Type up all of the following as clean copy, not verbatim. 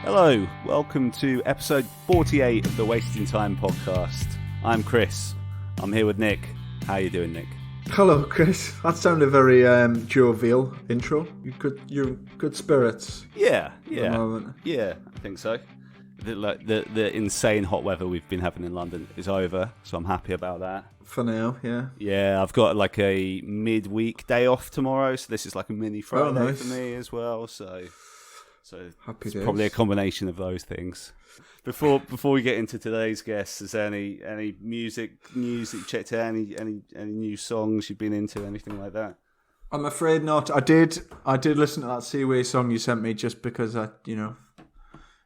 Hello, welcome to episode 48 of the Wasting Time podcast. I'm Chris. I'm here with Nick. How you doing, Nick? Hello, Chris. That sounded very jovial intro. You're in good spirits. Yeah, At the moment. I think so. The insane hot weather we've been having in London is over, so I'm happy about that. For now, yeah. Yeah, I've got like a midweek day off tomorrow, so this is like a mini Friday nice. for me as well. So Happy it's days. probably a combination of those things. Before we get into today's guests, is there any music news that you checked out? Any new songs you've been into? Anything like that? I'm afraid not. I did listen to that Seaway song you sent me just because I,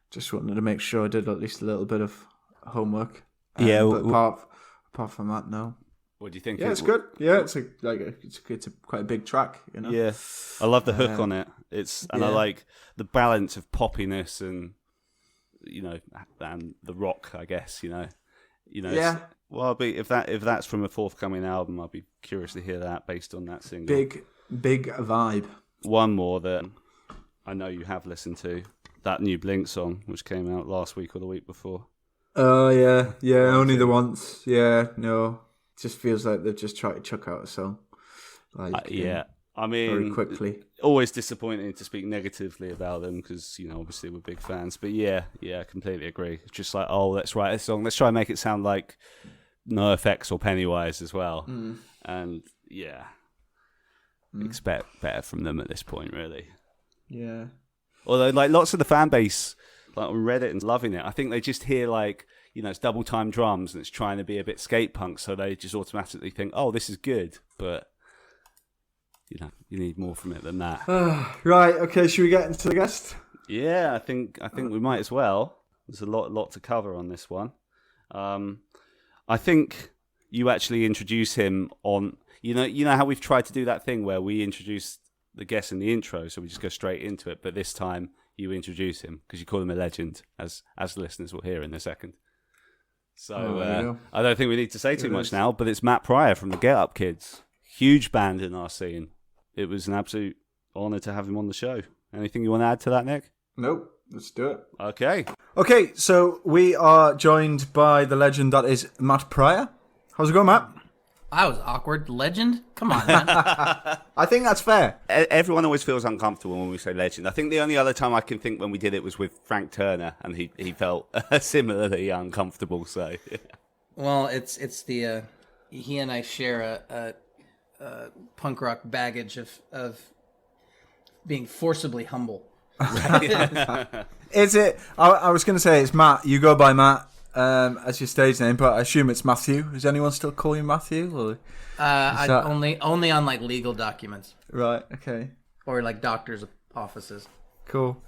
just wanted to make sure I did at least a little bit of homework. Yeah. But apart from that, no. What do you think? Yeah, it's good. Yeah, it's quite a big track, Yeah, I love the hook on it. I like the balance of poppiness and and the rock. I guess Yeah. Well, if that's from a forthcoming album, I'll be curious to hear that based on that single. Big vibe. One more that I know you have listened to, that new Blink song, which came out last week or the week before. Oh yeah, only the once. Yeah, no. It just feels like they've just tried to chuck out a song. I mean, very quickly. Always disappointing to speak negatively about them because obviously we're big fans. But yeah, I completely agree. It's just like, let's write a song. Let's try and make it sound like NoFX or Pennywise as well. And expect better from them at this point, really. Yeah. Although, like, lots of the fan base, like on Reddit, and loving it. I think they just hear like, it's double time drums and it's trying to be a bit skate punk, so they just automatically think, "Oh, this is good," but. You need more from it than that. Right. Okay. Should we get into the guest? Yeah, I think we might as well. There's a lot to cover on this one. I think you actually introduce him on. You know how we've tried to do that thing where we introduce the guest in the intro, so we just go straight into it. But this time you introduce him because you call him a legend, as the listeners will hear in a second. So I don't think we need to say too much now. But it's Matt Pryor from the Get Up Kids. Huge band in our scene. It was an absolute honour to have him on the show. Anything you want to add to that, Nick? Nope. Let's do it. Okay, so we are joined by the legend that is Matt Pryor. How's it going, Matt? I was awkward. Legend? Come on, man. I think that's fair. Everyone always feels uncomfortable when we say legend. I think the only other time I can think when we did it was with Frank Turner, and he felt similarly uncomfortable. So, Well, it's the he and I share a punk rock baggage of being forcibly humble. Is it? I was going to say it's Matt. You go by Matt as your stage name, but I assume it's Matthew. Does anyone still call you Matthew? Or only on like legal documents. Right. Okay. Or like doctors' offices. Cool.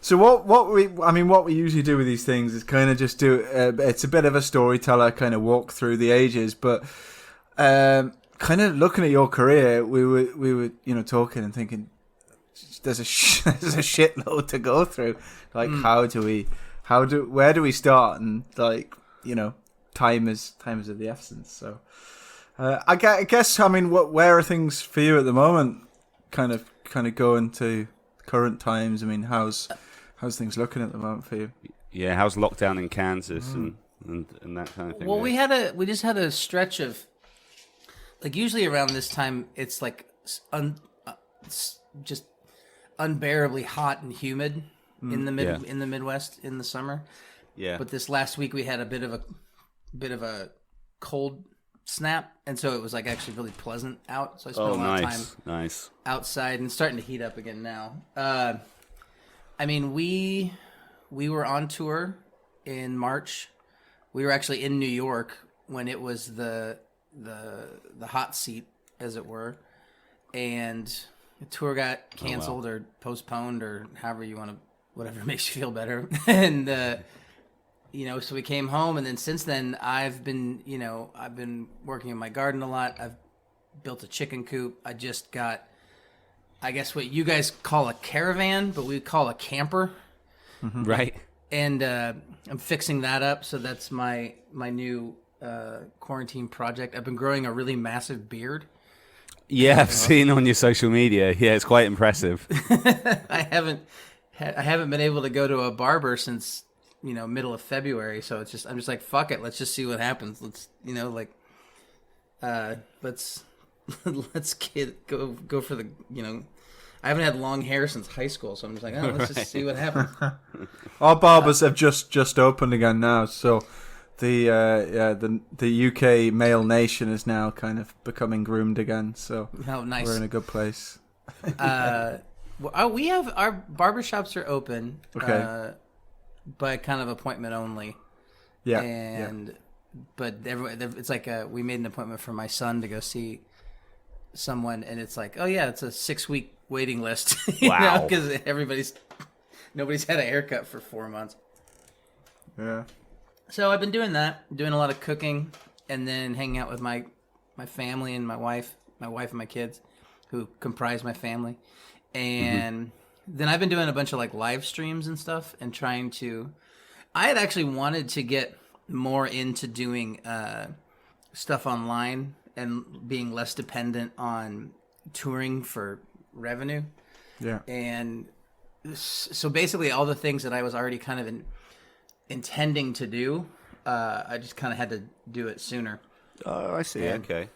So what we usually do with these things is kind of just do. It's a bit of a storyteller, kind of walk through the ages, but. Kind of looking at your career, we were talking and thinking, there's a shitload to go through. Like, where do we start? And like, time is of the essence. So, I guess, where are things for you at the moment? Kind of going to current times. I mean, how's things looking at the moment for you? Yeah, how's lockdown in Kansas and that kind of thing? Well, we just had a stretch of. Like, usually around this time, it's like just unbearably hot and humid in the Midwest in the summer. Yeah. But this last week we had a bit of a cold snap, and so it was like actually really pleasant out. So I spent a lot of time outside and starting to heat up again now. We were on tour in March. We were actually in New York when it was the hot seat, as it were, and the tour got canceled or postponed or however you want to, whatever makes you feel better. And so we came home, and then since then I've been working in my garden a lot. I've built a chicken coop. I just got, I guess what you guys call a caravan, but we call a camper. Mm-hmm. Right. And I'm fixing that up, so that's my new quarantine project. I've been growing a really massive beard. Yeah, I've seen on your social media. Yeah, it's quite impressive. I haven't I haven't been able to go to a barber since middle of February. So I'm just like, fuck it, let's just see what happens. Let's let's go for the I haven't had long hair since high school, so I'm just like, oh, let's just see what happens. Our barbers have just opened again now, so the UK male nation is now kind of becoming groomed again. So oh, nice. We're in a good place. We have our barbershops are open, okay, by kind of appointment only. Yeah, but it's like we made an appointment for my son to go see someone, and it's like, oh yeah, it's a 6-week waiting list. Wow, because nobody's had a haircut for 4 months. Yeah. So I've been doing that, doing a lot of cooking, and then hanging out with my family and my wife and my kids, who comprise my family. And then I've been doing a bunch of like live streams and stuff, and trying to. I had actually wanted to get more into doing stuff online and being less dependent on touring for revenue. Yeah. And so basically, all the things that I was already kind of intending to do, I just kind of had to do it sooner. Oh, I see. And, okay.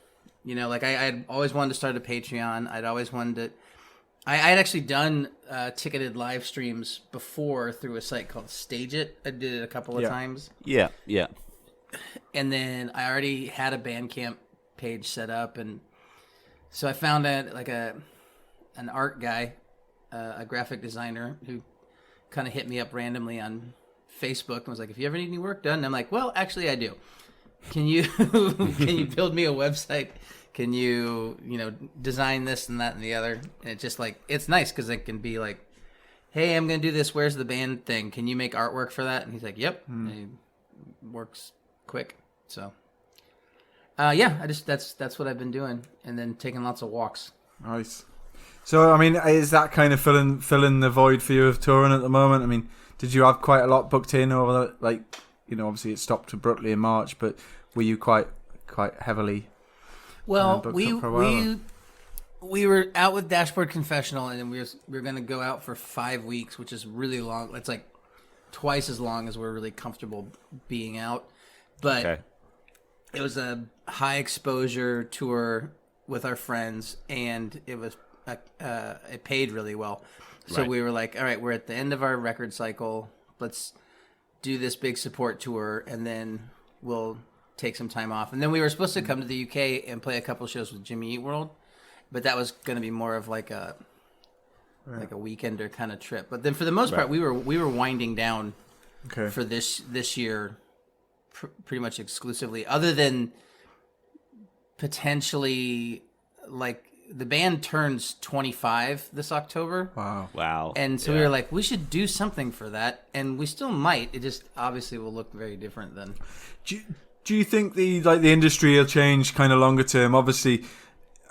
Like I'd always wanted to start a Patreon. I'd always wanted to. I'd actually done ticketed live streams before through a site called Stage It. I did it a couple of times. Yeah. And then I already had a Bandcamp page set up, and so I found an art guy, a graphic designer, who kind of hit me up randomly on Facebook and was like, if you ever need any work done, and I'm like, well, actually I do. Can you build me a website? Can you design this and that and the other? And it's just like, it's nice because it can be like, hey, I'm gonna do this, where's the band thing, can you make artwork for that? And he's like, yep. And he works quick. So that's what I've been doing, and then taking lots of walks. Nice. So I mean, is that kind of filling the void for you of touring at the moment? I mean, did you have quite a lot booked in over obviously it stopped abruptly in March, but were you quite heavily booked up for a while? We were out with Dashboard Confessional, and then we were going to go out for 5 weeks, which is really long. It's like twice as long as we're really comfortable being out. But It was a high exposure tour with our friends, and it was it paid really well. So we were like, all right, we're at the end of our record cycle. Let's do this big support tour, and then we'll take some time off. And then we were supposed to come to the UK and play a couple shows with Jimmy Eat World, but that was going to be more of like a weekender kind of trip. But then for the most part, we were winding down for this year pretty much exclusively, other than potentially like the band turns 25 this October. Wow. And so we were like, we should do something for that, and we still might. It just obviously will look very different then. Do you think the industry will change kind of longer term? Obviously,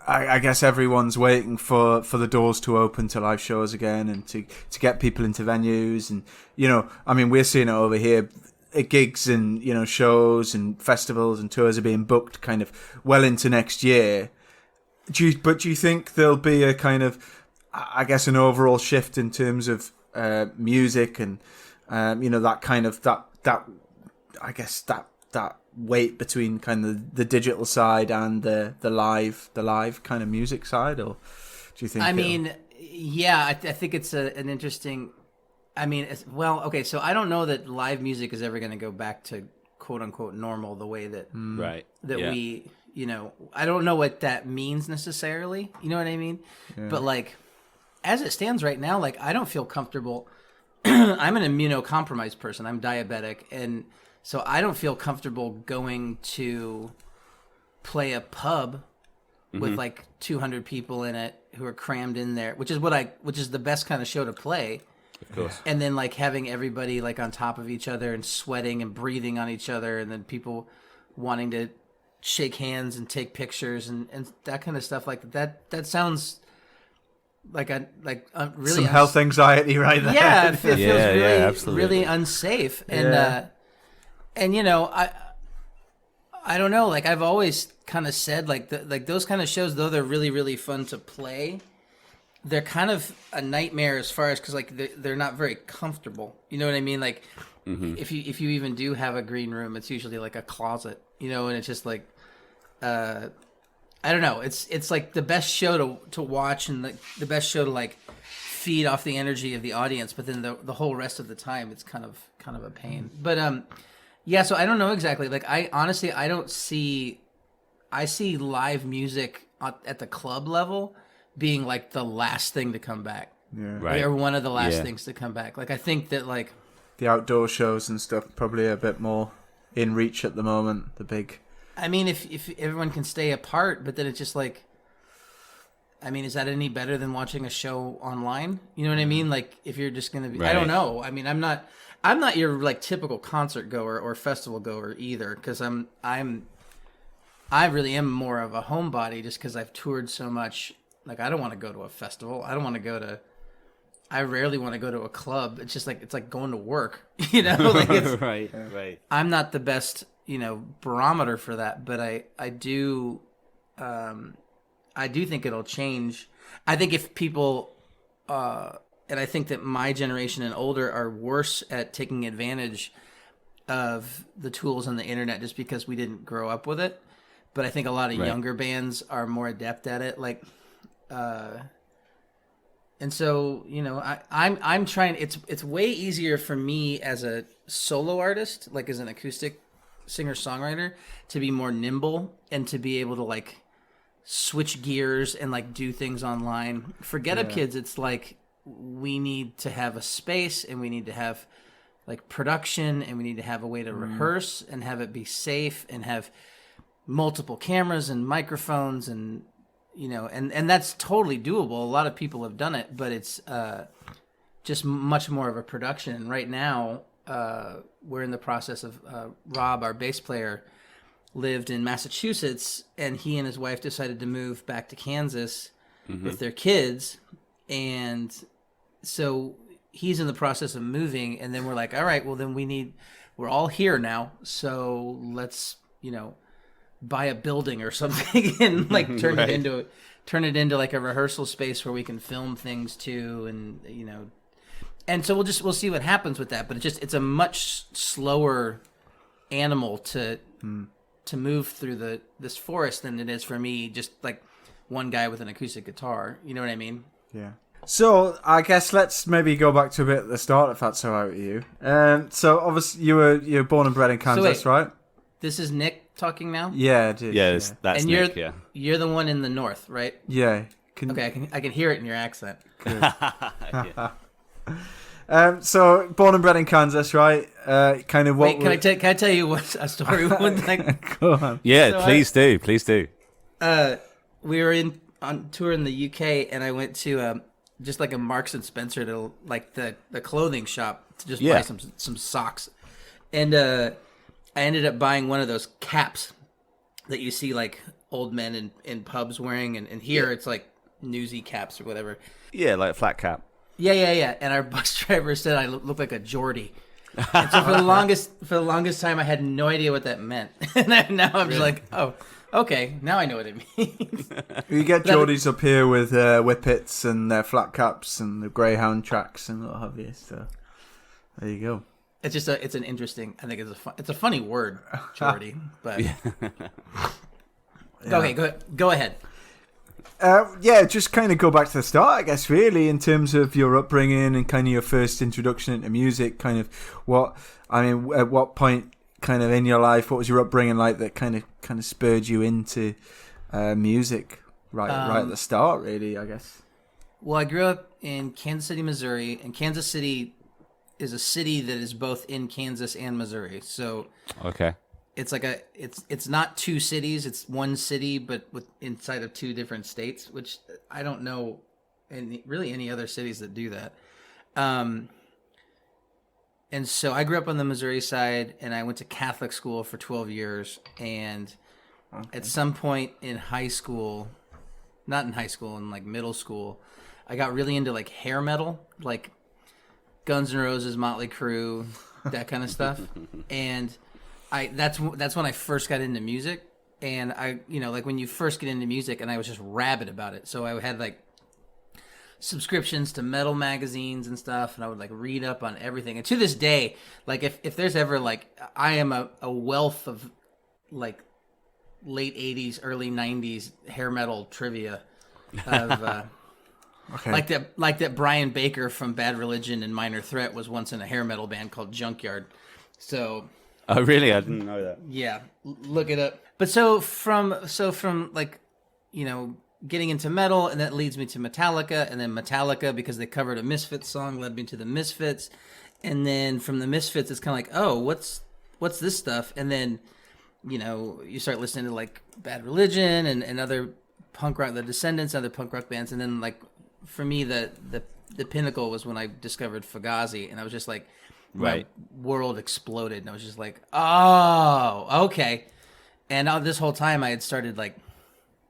I guess everyone's waiting for the doors to open to live shows again, and to get people into venues, and I mean, we're seeing it over here. Gigs and shows and festivals and tours are being booked kind of well into next year. Do you think there'll be a kind of, I guess, an overall shift in terms of music and that kind of that I guess that weight between kind of the digital side and the live kind of music side, or do you think? I mean, yeah, I think it's an interesting. I mean, okay, so I don't know that live music is ever going to go back to quote unquote normal the way that we, I don't know what that means necessarily. You know what I mean? Yeah. But like, as it stands right now, like I don't feel comfortable. I'm an immunocompromised person. I'm diabetic, and so I don't feel comfortable going to play a pub with like 200 people in it who are crammed in there, which is the best kind of show to play. Of course. And then like having everybody like on top of each other and sweating and breathing on each other, and then people wanting to shake hands and take pictures and that kind of stuff. Like that sounds like really some health anxiety right there. Yeah, it feels absolutely. really unsafe. And I don't know. Like I've always kind of said, like those kind of shows, though they're really really fun to play, they're kind of a nightmare as far as because like they're not very comfortable. You know what I mean? Like if you even do have a green room, it's usually like a closet. You know, and it's just like I don't know. It's like the best show to watch and the best show to like feed off the energy of the audience. But then the whole rest of the time, it's kind of a pain. But yeah. So I don't know exactly. Like I honestly don't see. I see live music at the club level being like the last thing to come back. Yeah. Right. Or one of the last things to come back. Like I think that like the outdoor shows and stuff probably a bit more in reach at the moment. The big. I mean, if everyone can stay apart, but then it's just like, I mean, is that any better than watching a show online? You know what I mean? Like if you're just gonna be, I don't know. I mean, I'm not your like typical concert goer or festival goer either, because I really am more of a homebody just because I've toured so much. Like I don't want to go to a festival. I don't want to go to. I rarely want to go to a club. It's just like it's like going to work. You know, like it's, right. I'm not the best, barometer for that, but I do think it'll change. I think if people, and I think that my generation and older are worse at taking advantage of the tools on the internet just because we didn't grow up with it. But I think a lot of younger bands are more adept at it. Like, and so, I'm trying, it's way easier for me as a solo artist, like as an acoustic singer-songwriter, to be more nimble and to be able to like switch gears and like do things online. For Get Up Kids, it's like we need to have a space and we need to have like production and we need to have a way to rehearse and have it be safe and have multiple cameras and microphones and and that's totally doable. A lot of people have done it, but it's just much more of a production. And right now we're in the process of Rob, our bass player, lived in Massachusetts, and he and his wife decided to move back to Kansas with their kids, and so he's in the process of moving. And then we're like, all right, well then we're all here now, so let's buy a building or something and like turn it into like a rehearsal space where we can film things too, and and so we'll see what happens with that. But it's a much slower animal to move through this forest than it is for me, just like one guy with an acoustic guitar. You know what I mean? Yeah. So I guess let's maybe go back to a bit at the start, if that's all right with you. So obviously you're born and bred in Kansas, right? This is Nick talking now? Yeah, it is. Yeah, that's and Nick, yeah. You're the one in the north, right? Yeah. Okay, I can hear it in your accent. So born and bred in Kansas, right? Kind of what? Wait, can I tell you a story? One thing. Go on. Yeah, so please do. We were on tour in the UK, and I went to just like a Marks and Spencer, to like the clothing shop, to just buy some socks, and I ended up buying one of those caps that you see like old men in pubs wearing, and here it's like newsy caps or whatever. Yeah, like a flat cap. Yeah. And our bus driver said I looked like a Geordie. And so for the longest time, I had no idea what that meant. And now I'm just like, oh, okay, now I know what it means. You get Geordies up here with whippets and their flat caps and the greyhound tracks and what have you. So there you go. It's just it's an interesting. I think it's a funny word, Geordie. But okay, go ahead. Just kind of go back to the start, I guess, really, in terms of your upbringing and kind of your first introduction into music. Kind of at what point, kind of in your life, what was your upbringing like that kind of spurred you into music right at the start, really, I guess. Well, I grew up in Kansas City, Missouri, and Kansas City is a city that is both in Kansas and Missouri. So okay. It's like it's not two cities, it's one city, but with inside of two different states, which I don't know any other cities that do that. And so I grew up on the Missouri side, and I went to Catholic school for 12 years. And at some point in high school, not in high school, in like middle school, I got really into like hair metal, like Guns N' Roses, Motley Crue, that kind of stuff. And that's when I first got into music. And I, like when you first get into music, and I was just rabid about it. So I had like subscriptions to metal magazines and stuff, and I would like read up on everything. And to this day, like if there's ever like, I am a wealth of like late 80s, early 90s hair metal trivia of Okay. like that Brian Baker from Bad Religion and Minor Threat was once in a hair metal band called Junkyard. So Oh, really? I didn't know that. yeah, look it up. But so from like, you know, getting into metal, and that leads me to Metallica, and then Metallica, because they covered a Misfits song, led me to the Misfits, and then from the Misfits, it's kind of like, oh, what's this stuff? And then, you know, you start listening to like Bad Religion and other punk rock, the Descendants, other punk rock bands, and then like for me, the pinnacle was when I discovered Fugazi, and I was just like, my world exploded, and I was just like, oh, okay. And this whole time, I had started like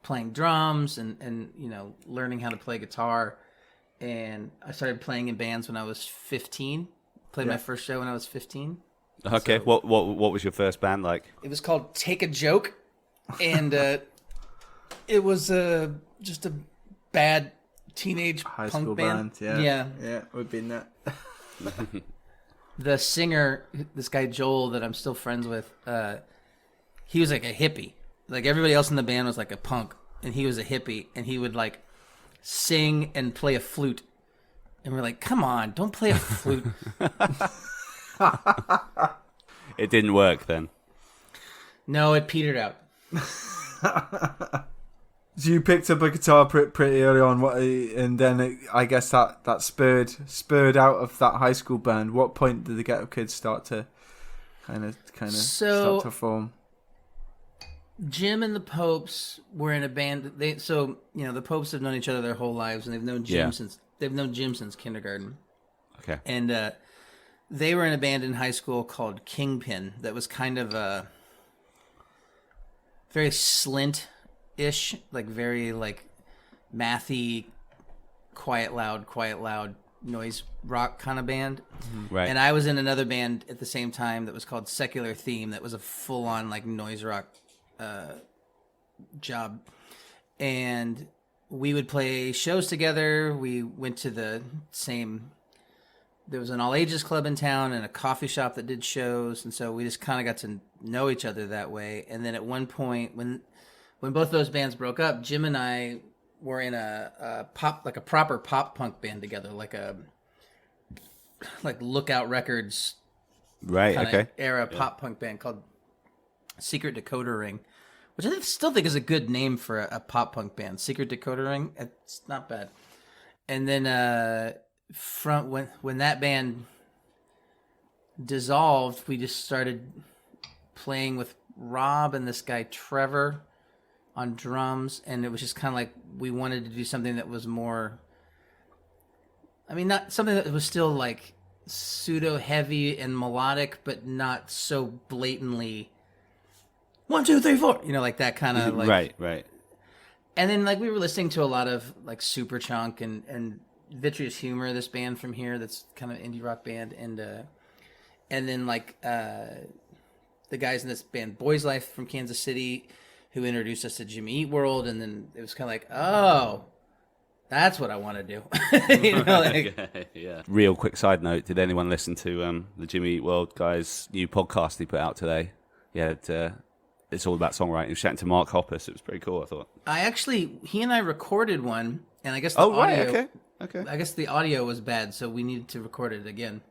playing drums and you know, learning how to play guitar, and I started playing in bands when I was 15. Played my first show when I was 15. Okay, so, what was your first band like? It was called Take a Joke, and it was just a bad teenage high punk school band. Yeah, we've been that. The singer, this guy Joel that I'm still friends with, he was like a hippie. Like everybody else in the band was like a punk, and he was a hippie, and he would like sing and play a flute. And we're like, come on, don't play a flute. It didn't work then. No, it petered out. So you picked up a guitar pretty early on, and then I guess that spurred out of that high school band. What point did the Get Up Kids start to kind of start to form? Jim and the Popes were in a band. So you know, the Popes have known each other their whole lives, and they've known Jim since kindergarten. Okay, and they were in a band in high school called Kingpin that was kind of a very Slint-ish, like very like mathy, quiet loud noise rock kind of band. right. And I was in another band at the same time that was called Secular Theme, that was a full on like noise rock job, and we would play shows together. We went to the same, there was an all ages club in town and a coffee shop that did shows, and so we just kind of got to know each other that way. And then at one point when both those bands broke up, Jim and I were in a proper pop punk band together, like Lookout Records era pop punk band called Secret Decoder Ring, which I still think is a good name for a pop punk band. Secret Decoder Ring, it's not bad. And then when that band dissolved, we just started playing with Rob and this guy Trevor on drums, and it was just kind of like we wanted to do something that was more, I mean, not something that was still like pseudo heavy and melodic, but not so blatantly 1, 2, 3, 4, you know, like that kind of like right. And then like we were listening to a lot of like Superchunk and Vitreous Humor, this band from here that's kind of indie rock band, and then like the guys in this band Boys Life from Kansas City, who introduced us to Jimmy Eat World, and then it was kind of like, oh, that's what I want to do. You know, like, yeah. Real quick side note: did anyone listen to the Jimmy Eat World guy's new podcast he put out today? Yeah, it's all about songwriting. He was chatting to Mark Hoppus. It was pretty cool, I thought. He and I recorded one, and I guess the audio. Right, okay. I guess the audio was bad, so we needed to record it again.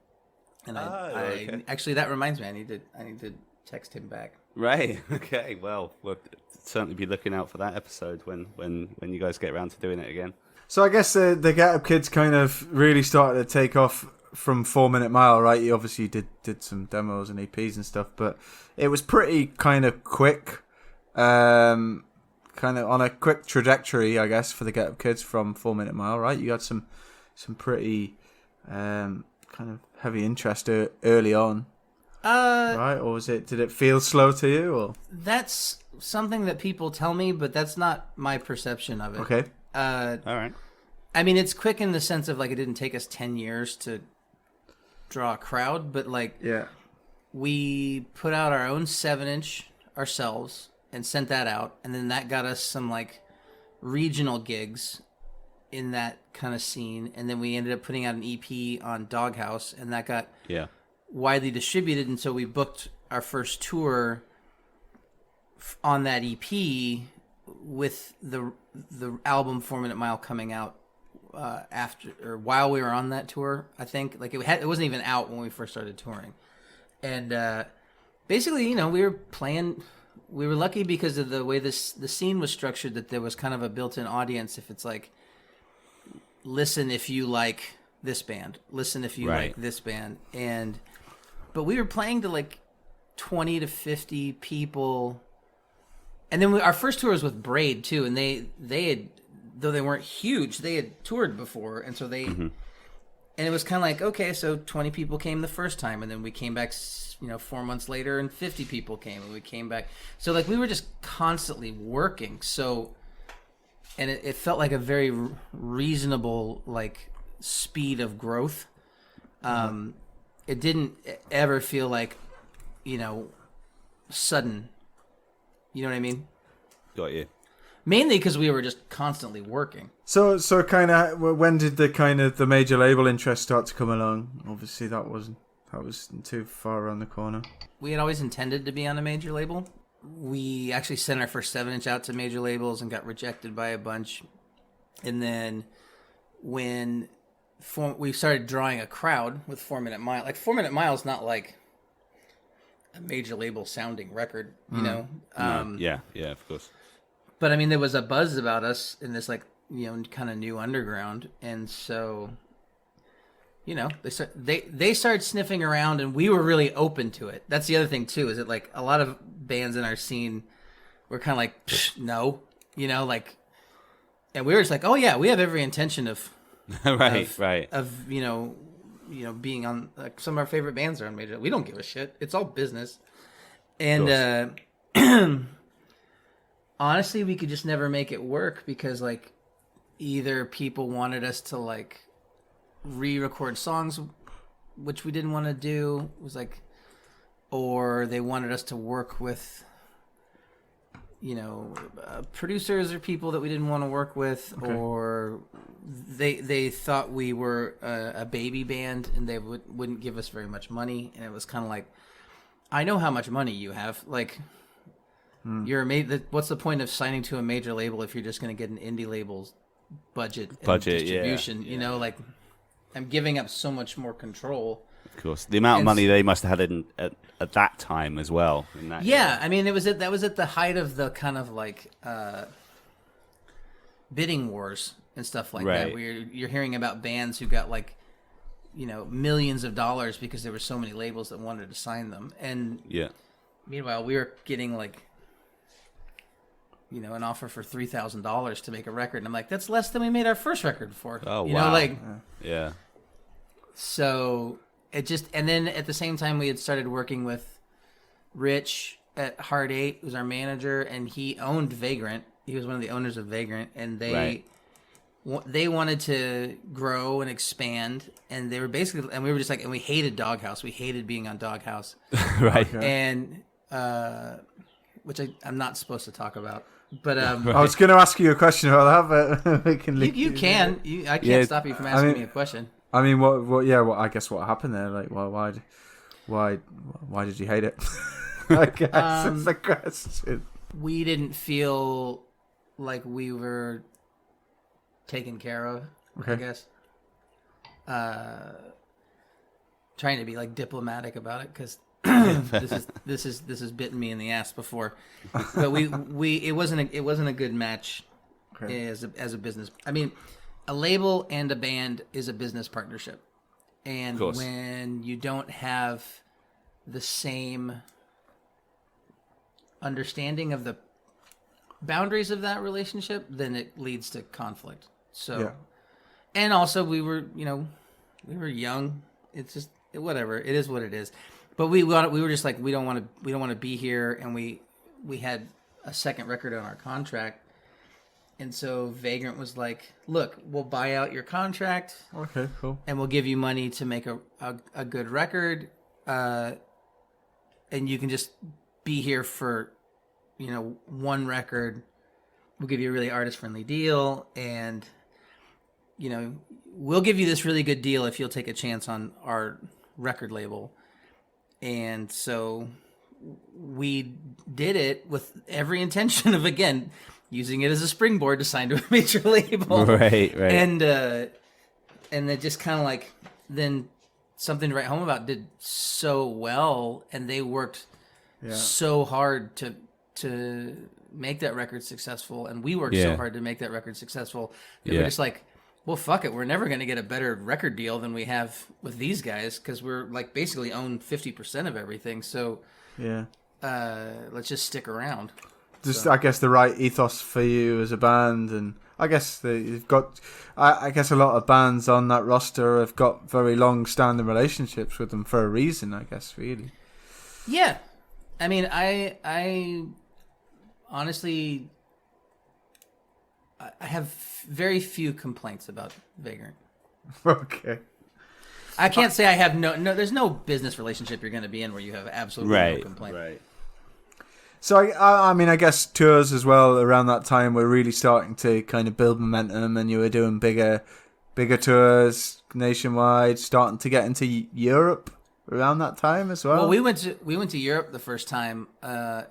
And I actually, that reminds me, I need to text him back. Right. Okay. Well, we'll certainly be looking out for that episode when you guys get around to doing it again. So I guess the Get Up Kids kind of really started to take off from 4 Minute Mile, right? You obviously did some demos and EPs and stuff, but it was pretty kind of quick, kind of on a quick trajectory, I guess, for the Get Up Kids from 4 Minute Mile, right? You had some pretty kind of heavy interest early on, right? Or did it feel slow to you? Or that's something that people tell me, but that's not my perception of it. Okay. All right. I mean, it's quick in the sense of like it didn't take us 10 years to draw a crowd, but like we put out our own 7-inch ourselves and sent that out, and then that got us some like regional gigs, in that kind of scene, and then we ended up putting out an EP on Doghouse, and that got widely distributed, and so we booked our first tour on that EP with the album 4 Minute Mile coming out after or while we were on that tour. I think like it wasn't even out when we first started touring, and basically, you know, we were lucky because of the way the scene was structured, that there was kind of a built-in audience. If it's like, listen if you like this band, listen if you like this band, but we were playing to like 20 to 50 people. And then our first tour was with Braid too, and they had, though they weren't huge, they had toured before, and so they, and it was kind of like, okay, so 20 people came the first time, and then we came back, 4 months later, and 50 people came, and we came back. So like we were just constantly working. So, and it felt like a very reasonable like speed of growth. It didn't ever feel like, sudden. You know what I mean? Got you. Mainly because we were just constantly working. So kind of, when did the major label interest start to come along? Obviously, that wasn't too far around the corner. We had always intended to be on a major label. We actually sent our first 7-inch out to major labels and got rejected by a bunch. And then when we started drawing a crowd with 4 Minute Mile, like 4 Minute Mile is not like a major label sounding record, you know? Yeah, of course. But I mean, there was a buzz about us in this like, kind of new underground. And so, they started sniffing around, and we were really open to it. That's the other thing too, is that like a lot of bands in our scene were kind of like, no, and we were just like, oh yeah, we have every intention of, of being on, like, some of our favorite bands are on major. We don't give a shit. It's all business. And honestly, we could just never make it work because like either people wanted us to like re-record songs, which we didn't want to do. It was like, or they wanted us to work with, producers or people that we didn't want to work with, or they thought we were a baby band and they wouldn't give us very much money. And it was kind of like, I know how much money you have. Like, you're what's the point of signing to a major label if you're just going to get an indie label's budget distribution? Yeah. Like, I'm giving up so much more control. Of course, the amount of money they must have had at that time as well. I mean, that was at the height of the kind of like bidding wars and stuff like that. Where you're hearing about bands who got like, millions of dollars because there were so many labels that wanted to sign them, and meanwhile we were getting like, an offer for $3,000 to make a record, and I'm like, that's less than we made our first record for. Oh, wow. Yeah. So it just, and then at the same time we had started working with Rich at Hard 8, who's our manager, and he owned Vagrant. He was one of the owners of Vagrant, and they wanted to grow and expand, and they were basically, and we were just like, and we hated Doghouse. We hated being on Doghouse. Right. And, which I'm not supposed to talk about. But I was going to ask you a question about that, but we can. You can. I can't stop you from asking me a question. I mean, what? Yeah. I guess what happened there? Like, why did you hate it? I guess it's the question. We didn't feel like we were taken care of. Okay. I guess. Trying to be like diplomatic about it because. this has bitten me in the ass before, but it wasn't a good match as a business. I mean, a label and a band is a business partnership, and when you don't have the same understanding of the boundaries of that relationship, then it leads to conflict. So, and also we were young. It's just whatever. It is what it is. But we were just like, we don't want to be here, and we had a second record on our contract, and so Vagrant was like, look, we'll buy out your contract, okay, cool, and we'll give you money to make a good record, and you can just be here for, one record. We'll give you a really artist friendly deal, and we'll give you this really good deal if you'll take a chance on our record label. And so we did it with every intention of, again, using it as a springboard to sign to a major label. Right. And it just kind of like, then Something to Write Home About did so well, and they worked so hard to make that record successful, and we worked so hard to make that record successful that we're just like, well, fuck it, we're never going to get a better record deal than we have with these guys, because we're like basically own 50% of everything, so let's just stick around. I guess the right ethos for you as a band, and I guess you've got, I guess a lot of bands on that roster have got very long-standing relationships with them for a reason, I guess, really. Yeah. I mean, I honestly, I have very few complaints about Vagrant. Okay. I can't say I have no. There's no business relationship you're going to be in where you have absolutely no complaint. Right. So I mean, I guess tours as well around that time were really starting to kind of build momentum, and you were doing bigger tours nationwide, starting to get into Europe around that time as well. Well, we went to Europe the first time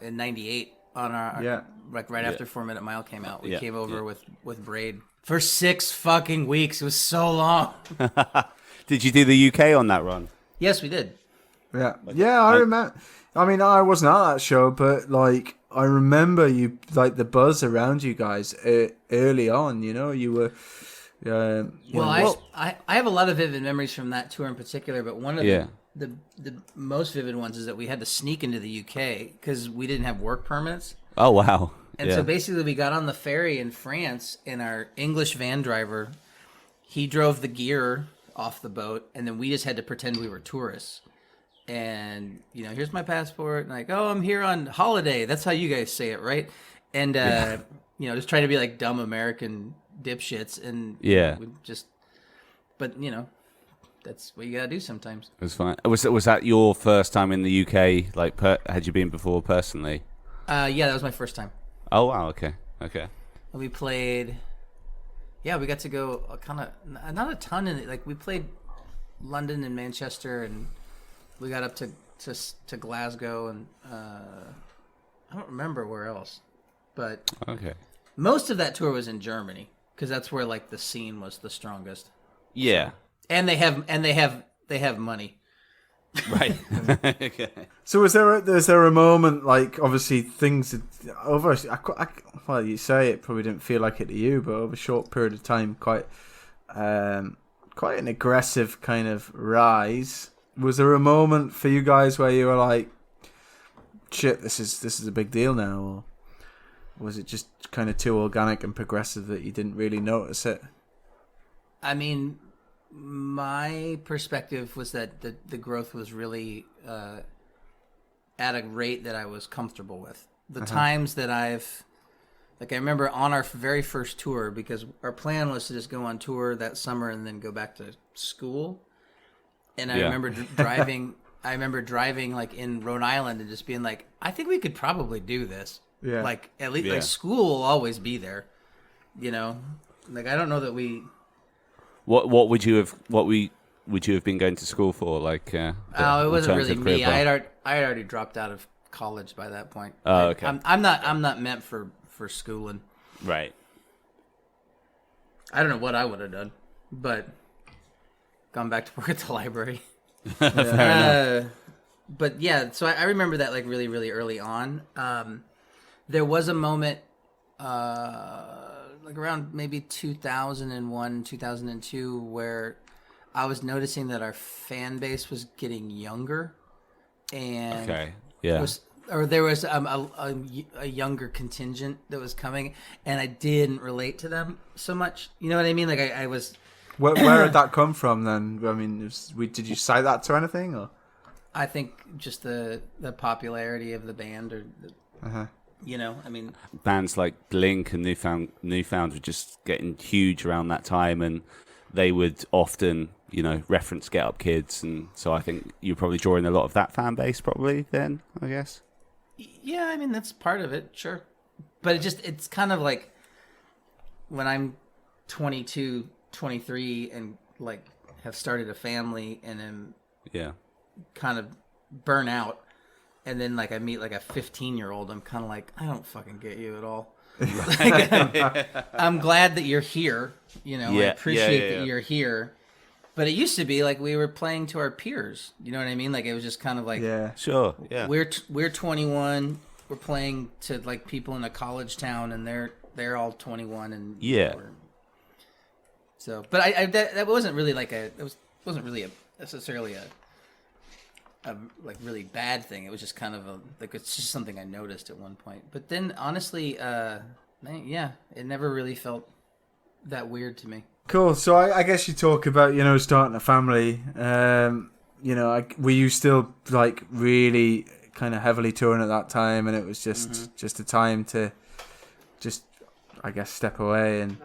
in '98 on our right after 4 Minute Mile came out. We came over with Braid for 6 fucking weeks. It was so long. Did you do the UK on that run? Yes, we did. Yeah, I remember. I mean, I wasn't at that show, but like I remember you, like the buzz around you guys early on. You were. I have a lot of vivid memories from that tour in particular, but one of the most vivid ones is that we had to sneak into the UK because we didn't have work permits. Oh wow! And so basically, we got on the ferry in France, and our English van driver, he drove the gear off the boat, and then we just had to pretend we were tourists. And, here's my passport. And like, oh, I'm here on holiday. That's how you guys say it, right? And, just trying to be like dumb American dipshits. And we just, but, that's what you got to do sometimes. It was fine. Was that your first time in the UK? Like, had you been before personally? Yeah, that was my first time. Oh, wow. Okay. We played, we got to go not a ton in it. Like, we played London and Manchester, and we got up to Glasgow, and I don't remember where else, but most of that tour was in Germany because that's where like the scene was the strongest. Yeah, and they have money, right? Okay. So was there a moment like obviously things over? Well, you say it probably didn't feel like it to you, but over a short period of time, quite an aggressive kind of rise. Was there a moment for you guys where you were like, shit, this is a big deal now? Or was it just kind of too organic and progressive that you didn't really notice it? I mean, my perspective was that the growth was really at a rate that I was comfortable with. The times that I remember on our very first tour, because our plan was to just go on tour that summer and then go back to school. And I remember driving. I remember driving like in Rhode Island and just being like, I think we could probably do this. Yeah. Like at least like school will always be there. Like I don't know that we. What would you have been going to school for? Like it wasn't really me. I had already dropped out of college by that point. Oh, okay. I'm not meant for schooling. Right. I don't know what I would have done, but. Gone back to work at the library. Fair enough. But yeah, so I remember that like really, really early on. There was a moment like around maybe 2001, 2002 where I was noticing that our fan base was getting younger. And there was a younger contingent that was coming, and I didn't relate to them so much. You know what I mean? Like I was... Where did that come from then? I mean, did you cite that to anything? Or? I think just the popularity of the band, or I mean, bands like Blink and Newfound were just getting huge around that time, and they would often, reference Get Up Kids, and so I think you're probably drawing a lot of that fan base probably then, I guess. Yeah, I mean that's part of it, sure, but it's kind of like when I'm 22. 23 and like have started a family and am Yeah. kind of burn out, and then like I meet like a 15-year-old, I'm kind of like, I don't fucking get you at all. Like, I'm glad that you're here. You know, I appreciate that you're here. But it used to be like we were playing to our peers. You know what I mean? Like it was just kind of like, Sure. Yeah. we're 21. We're playing to like people in a college town, and they're all 21 and So, but I that wasn't really like wasn't really necessarily a like really bad thing. It was just kind of like it's just something I noticed at one point. But then honestly, it never really felt that weird to me. Cool. So I guess you talk about, you know, starting a family. You know, were you still like really kind of heavily touring at that time, and it was just a time to just, I guess, step away and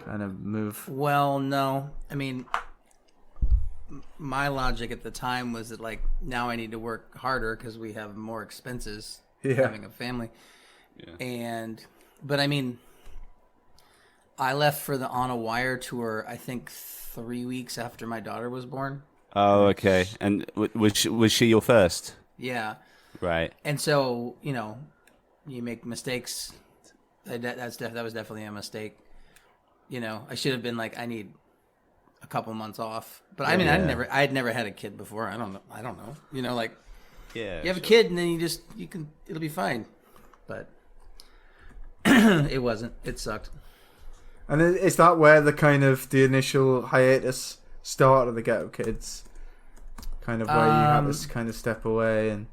kind of move? Well, no. I mean, my logic at the time was that like now I need to work harder because we have more expenses having a family. Yeah. But I mean, I left for the On a Wire tour, I think 3 weeks after my daughter was born. Oh, okay. And was she your first? Yeah. Right. And so, you know, you make mistakes. That was definitely a mistake. You know, I should have been like, I need a couple months off. But I mean, I had never had a kid before. I don't know. You know, like, you have a kid and then it'll be fine. But it wasn't. It sucked. And is that where the initial hiatus started, the Ghetto Kids? Kind of where you had this kind of step away and...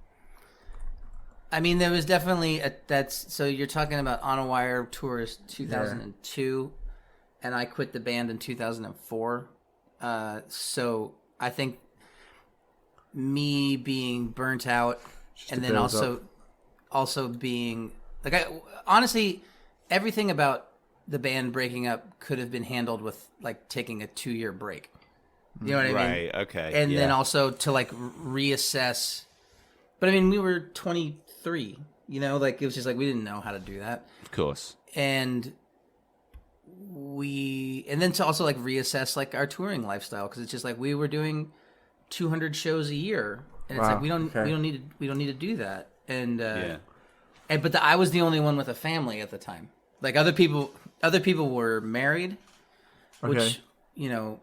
I mean, there was definitely so you're talking about On a Wire tours 2002, and I quit the band in 2004. So I think me being burnt out, and then also being like, honestly, everything about the band breaking up could have been handled with like taking a 2-year break. You know what I mean? Right. Okay. And then also to like reassess. But I mean, we were 23. You know, like it was just like we didn't know how to do that. Of course. And then to also like reassess like our touring lifestyle, because it's just like we were doing 200 shows a year, and it's like we don't need to do that. And I was the only one with a family at the time. Like other people were married, which, you know,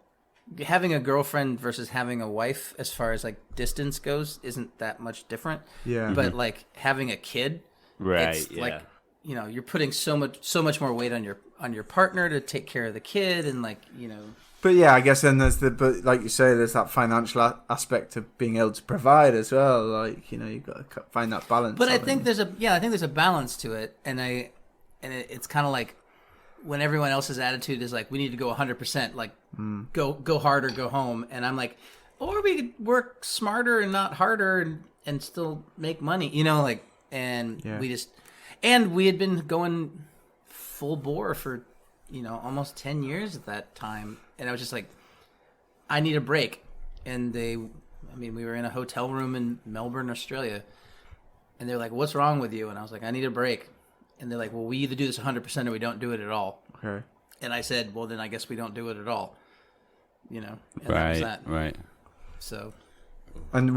having a girlfriend versus having a wife as far as like distance goes isn't that much different. Yeah. But like having a kid, it's like, you know, you're putting so much more weight on your partner to take care of the kid, and like, you know. But yeah, I guess then but like you say, there's that financial aspect of being able to provide as well. Like, you know, you've got to find that balance. But I think there's a balance to it, and it's kind of like when everyone else's attitude is like, we need to go 100%, like go hard or go home. And I'm like, or we could work smarter and not harder and still make money, you know, like, and we had been going full bore for, you know, almost 10 years at that time. And I was just like, I need a break. And we were in a hotel room in Melbourne, Australia. And they're like, what's wrong with you? And I was like, I need a break. And they're like, well, we either do this 100% or we don't do it at all. Okay. And I said, well, then I guess we don't do it at all. You know? And that was that. Right. So. And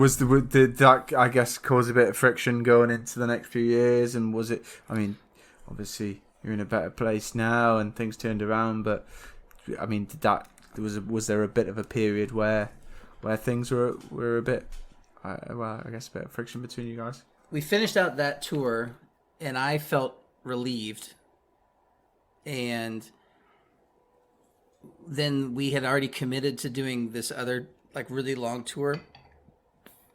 did that, I guess, cause a bit of friction going into the next few years? And was it, I mean, obviously you're in a better place now and things turned around, but I mean, was there a bit of a period where things were a bit, I guess a bit of friction between you guys? We finished out that tour and I felt relieved, and then we had already committed to doing this other like really long tour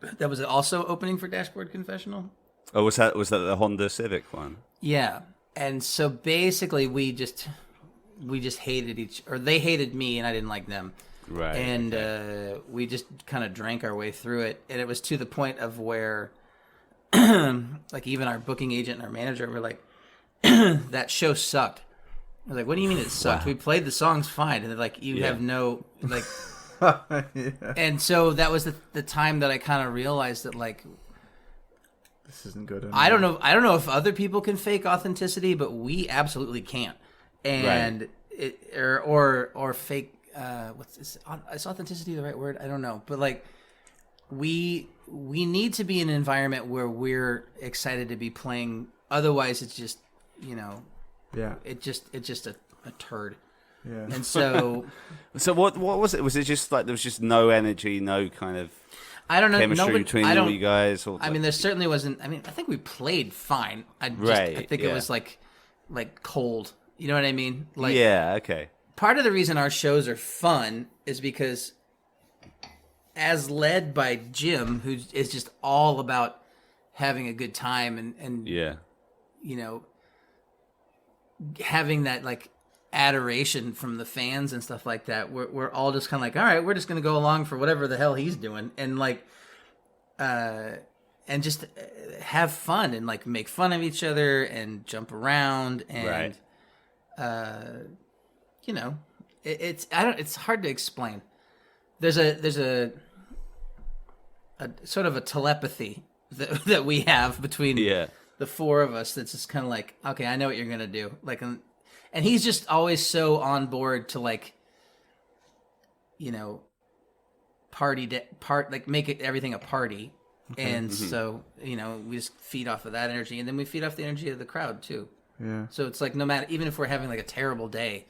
that was also opening for Dashboard Confessional. Oh, was that the Honda Civic one? Yeah. And so basically we just hated they hated me and I didn't like them. Right. And we just kind of drank our way through it, and it was to the point of where like even our booking agent and our manager were like, that show sucked. I was like, what do you mean it sucked? Wow. We played the songs fine. And they're like, you have no, like, And so that was the time that I kind of realized that, like, this isn't good enough. I don't know if other people can fake authenticity, but we absolutely can't. And or fake is authenticity the right word? I don't know, but like we need to be in an environment where we're excited to be playing. Otherwise, it's just it's just a turd. Yeah. And so what was it? Was it just like there was just no energy, no kind of I don't know chemistry between all you guys? Or I mean, there certainly wasn't. I mean, I think we played fine. I think it was like cold. You know what I mean? Like, yeah. Okay. Part of the reason our shows are fun is because, as led by Jim, who is just all about having a good time and having that like adoration from the fans and stuff like that. We're all just kind of like, all right, we're just gonna go along for whatever the hell he's doing, and like, and just have fun and like make fun of each other and jump around and, it's hard to explain. There's a sort of a telepathy that we have between the four of us. That's just kind of like, okay, I know what you're gonna do, like. And he's just always so on board to like, make it everything a party. Okay. And so, we just feed off of that energy, and then we feed off the energy of the crowd too. Yeah. So it's like, no matter, even if we're having like a terrible day,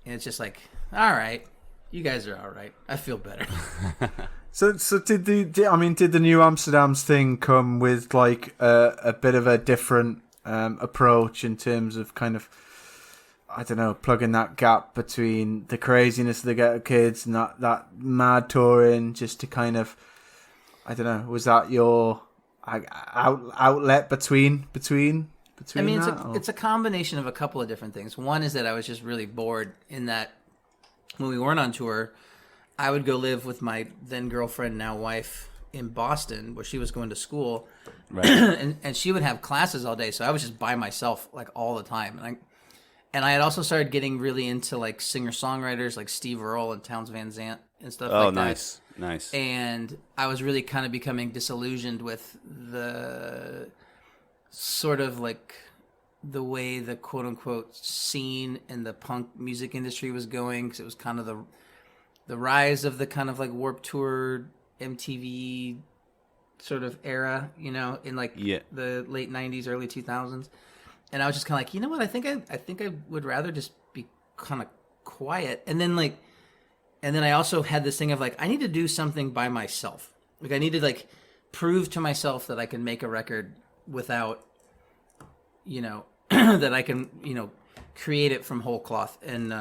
and it's just like, all right, you guys are all right. I feel better. So did the new Amsterdams thing come with like a bit of a different approach in terms of kind of, I don't know, plugging that gap between the craziness of the Ghetto Kids and that mad touring, just to kind of, I don't know, was that your outlet between? I mean, it's a combination of a couple of different things. One is that I was just really bored in that when we weren't on tour, I would go live with my then girlfriend, now wife, in Boston, where she was going to school, right? and she would have classes all day, so I was just by myself like all the time, and I had also started getting really into like singer-songwriters like Steve Earle and Townes Van Zandt and stuff like that. Oh, nice. And I was really kind of becoming disillusioned with the sort of like the way the quote-unquote scene in the punk music industry was going, because it was kind of the rise of the kind of like Warped Tour, MTV sort of era, in like the late 90s, early 2000s. And I was just kind of like, you know what? I think I would rather just be kind of quiet. And then I also had this thing of like, I need to do something by myself. Like I need to like prove to myself that I can make a record without, that I can, create it from whole cloth. And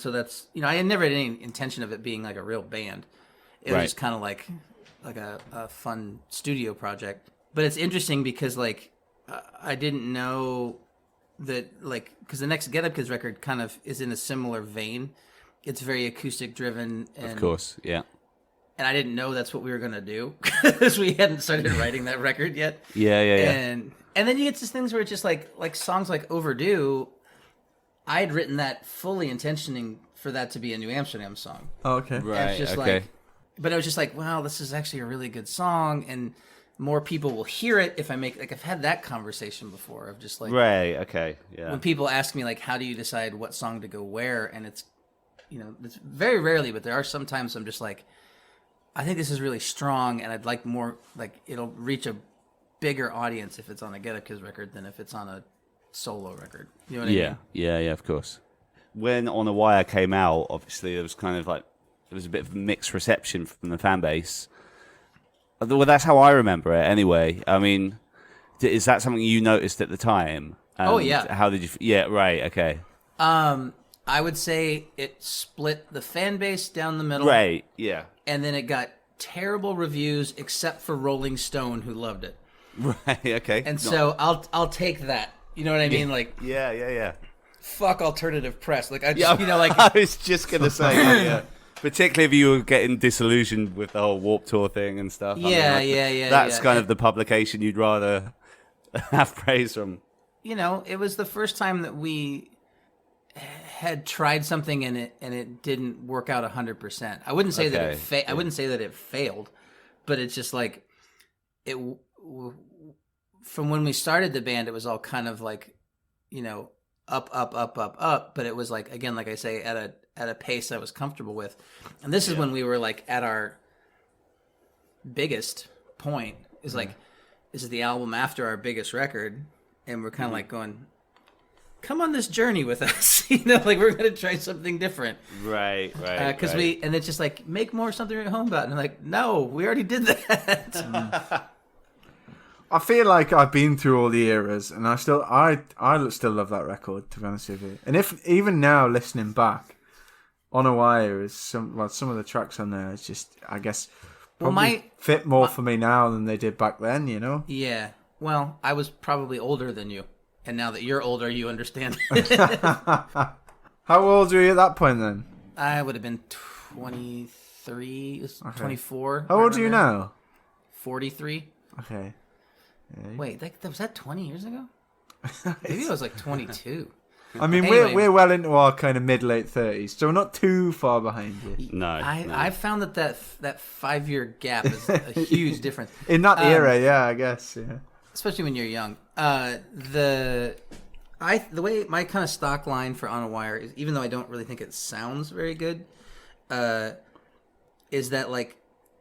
so that's, I had never had any intention of it being like a real band. It was just kind of like a fun studio project. But it's interesting because like, I didn't know that, like, because the next Get Up Kids record kind of is in a similar vein. It's very acoustic driven. And, of course, yeah. And I didn't know that's what we were going to do because we hadn't started writing that record yet. Yeah. And then you get these things where it's just like songs like Overdue, I had written that fully intentioning for that to be a New Amsterdam song. Oh, okay. Right, just okay. But it was just like, wow, this is actually a really good song, and more people will hear it if I make, like, I've had that conversation before of just like, right, okay, yeah. When people ask me like, how do you decide what song to go where, and it's, it's very rarely, but there are some times I'm just like, I think this is really strong, and I'd like more, like, it'll reach a bigger audience if it's on a Get Up Kids record than if it's on a solo record. You know what I mean? Yeah, of course. When On a Wire came out, obviously there was kind of like, there was a bit of a mixed reception from the fan base. Well, that's how I remember it anyway. I mean, is that something you noticed at the time? Oh, yeah. How did you... Yeah, right, okay. I would say it split the fan base down the middle. Right, yeah. And then it got terrible reviews except for Rolling Stone, who loved it. Right, okay. And so I'll take that. You know what I mean? Like, yeah. Fuck alternative press. Like, I just, like... I was just going to say, yeah. Particularly if you were getting disillusioned with the whole Warped Tour thing and stuff. Yeah. That's kind of the publication you'd rather have praise from. It was the first time that we had tried something and it didn't work out 100%. I wouldn't say that I wouldn't say that it failed, but it's just like it. From when we started the band, it was all kind of like, up, but it was like, again, like I say, at at a pace I was comfortable with. And this is when we were like at our biggest point. Is like, this is the album after our biggest record, and we're kind of like going, come on this journey with us, like we're gonna try something different, right. Because and it's just like, make more something at home about, and I'm like, no, we already did that. I feel like I've been through all the eras, and I still love that record, to be honest with you. And if even now listening back, On a Wire is some of the tracks on there is just, I guess, probably fit more for me now than they did back then. Yeah. Well, I was probably older than you, and now that you're older, you understand. How old were you at that point then? I would have been 23, 24. How old are you now? 43. Okay. Yeah. Wait, was that 20 years ago? Maybe I was like 22. I mean, anyway, we're well into our kind of mid-late 30s, so we're not too far behind you. No. I found that 5-year gap is a huge difference. In that era, yeah, I guess, yeah. Especially when you're young. The way my kind of stock line for On a Wire is, even though I don't really think it sounds very good, is that like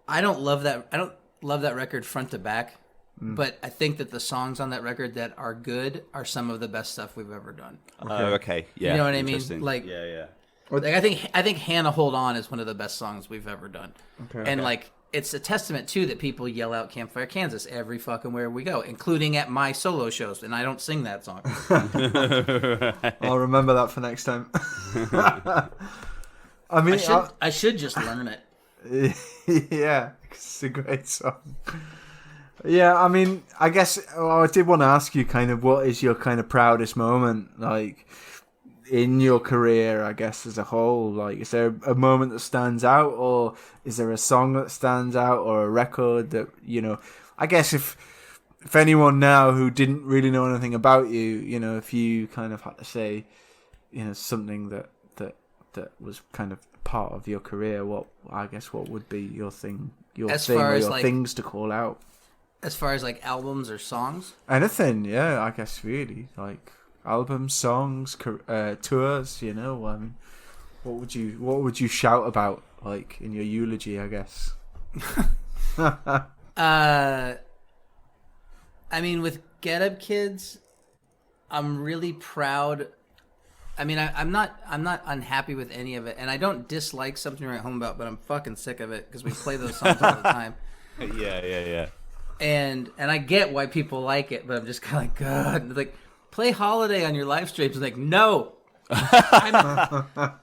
I don't love that record front to back. But I think that the songs on that record that are good are some of the best stuff we've ever done. Okay. Yeah. You know what I mean? Like, yeah. Like I think Hannah Hold On is one of the best songs we've ever done. Okay. And like it's a testament too that people yell out Campfire Kansas every fucking where we go, including at my solo shows, and I don't sing that song. I'll remember that for next time. I mean, I should just learn it. Yeah, it's a great song. Yeah, I mean, I guess I did want to ask you kind of what is your kind of proudest moment, like, in your career, I guess, as a whole? Like, is there a moment that stands out, or is there a song that stands out, or a record that, I guess if anyone now who didn't really know anything about you, if you kind of had to say, something that was kind of part of your career, what would be your thing, things to call out? As far as like albums or songs? Anything, yeah, I guess really. Like albums, songs, tours, I mean, what would you shout about, like, in your eulogy, I guess? I mean, with Get Up Kids, I'm really proud. I mean, I'm not unhappy with any of it, and I don't dislike Something to Write Home About, but I'm fucking sick of it because we play those songs all the time. Yeah. And I get why people like it, but I'm just kind of like, God, like, play Holiday on your live streams. Like, no,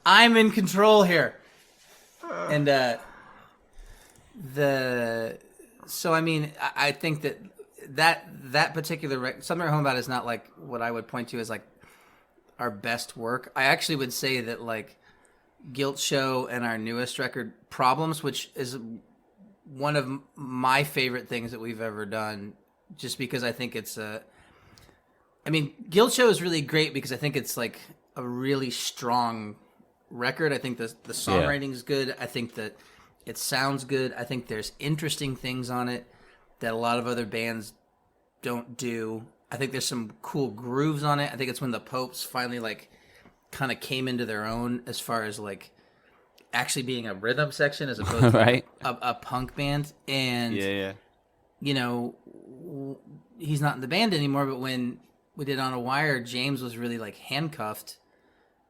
I'm in control here. And so I mean, I think that particular Something at Home About is not like what I would point to as like our best work. I actually would say that like Guilt Show and our newest record, Problems, which is one of my favorite things that we've ever done, just because I think it's Guilt Show is really great because I think it's like a really strong record. I think the songwriting is good. I think that it sounds good. I think there's interesting things on it that a lot of other bands don't do. I think there's some cool grooves on it. I think it's when the Popes finally like kind of came into their own as far as like actually being a rhythm section as opposed to a punk band. And he's not in the band anymore, but when we did On a Wire, James was really like handcuffed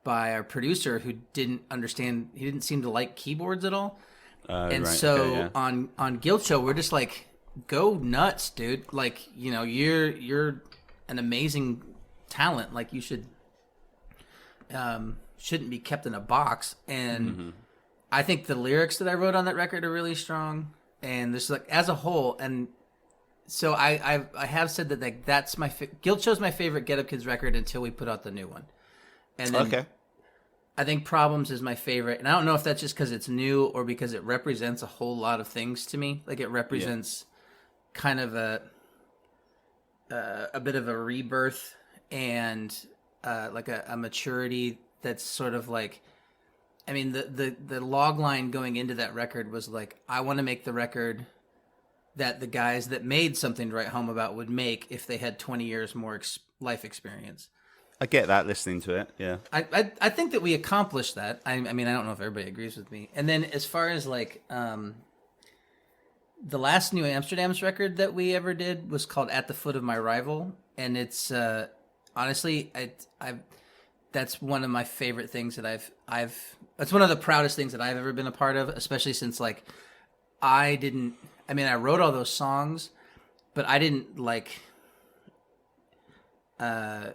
by our producer who didn't understand. He didn't seem to like keyboards at all. On Guilt Show, we're just like, go nuts, dude. Like, you're an amazing talent. Like, you shouldn't be kept in a box. And I think the lyrics that I wrote on that record are really strong, and this like as a whole. And so I have said that like that's my Guilt Show's my favorite Get Up Kids record until we put out the new one. And then I think Problems is my favorite, and I don't know if that's just because it's new or because it represents a whole lot of things to me. Like, it represents kind of a bit of a rebirth and like a maturity that's sort of like. I mean, the log line going into that record was like, I want to make the record that the guys that made Something to Write Home About would make if they had 20 years more life experience. I get that listening to it. Yeah. I think that we accomplished that. I mean, I don't know if everybody agrees with me. And then as far as like the last New Amsterdams record that we ever did was called "At the Foot of My Rival," and it's honestly, that's one of my favorite things that I've. That's one of the proudest things that I've ever been a part of, especially since like I wrote all those songs, but I didn't like. I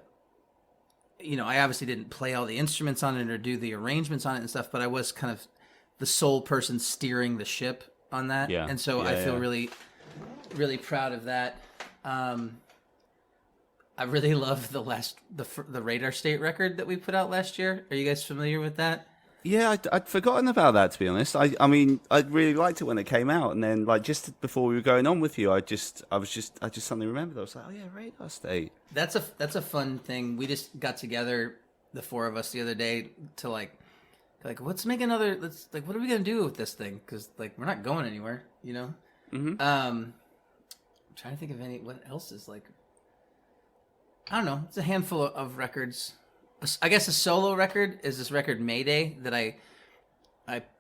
obviously didn't play all the instruments on it or do the arrangements on it and stuff, but I was kind of the sole person steering the ship on that. Yeah. And so I feel really, really proud of that. I really love the Radar State record that we put out last year. Are you guys familiar with that? Yeah, I'd forgotten about that, to be honest. I mean, I really liked it when it came out, and then like just before we were going on with you, I just suddenly remembered. I was like, oh yeah, Radar State. That's a fun thing. We just got together, the four of us, the other day to like let's make another. What are we gonna do with this thing? Because like we're not going anywhere, you know. Mm-hmm. I'm trying to think of what else is like. I don't know. It's a handful of records. I guess a solo record is this record Mayday that I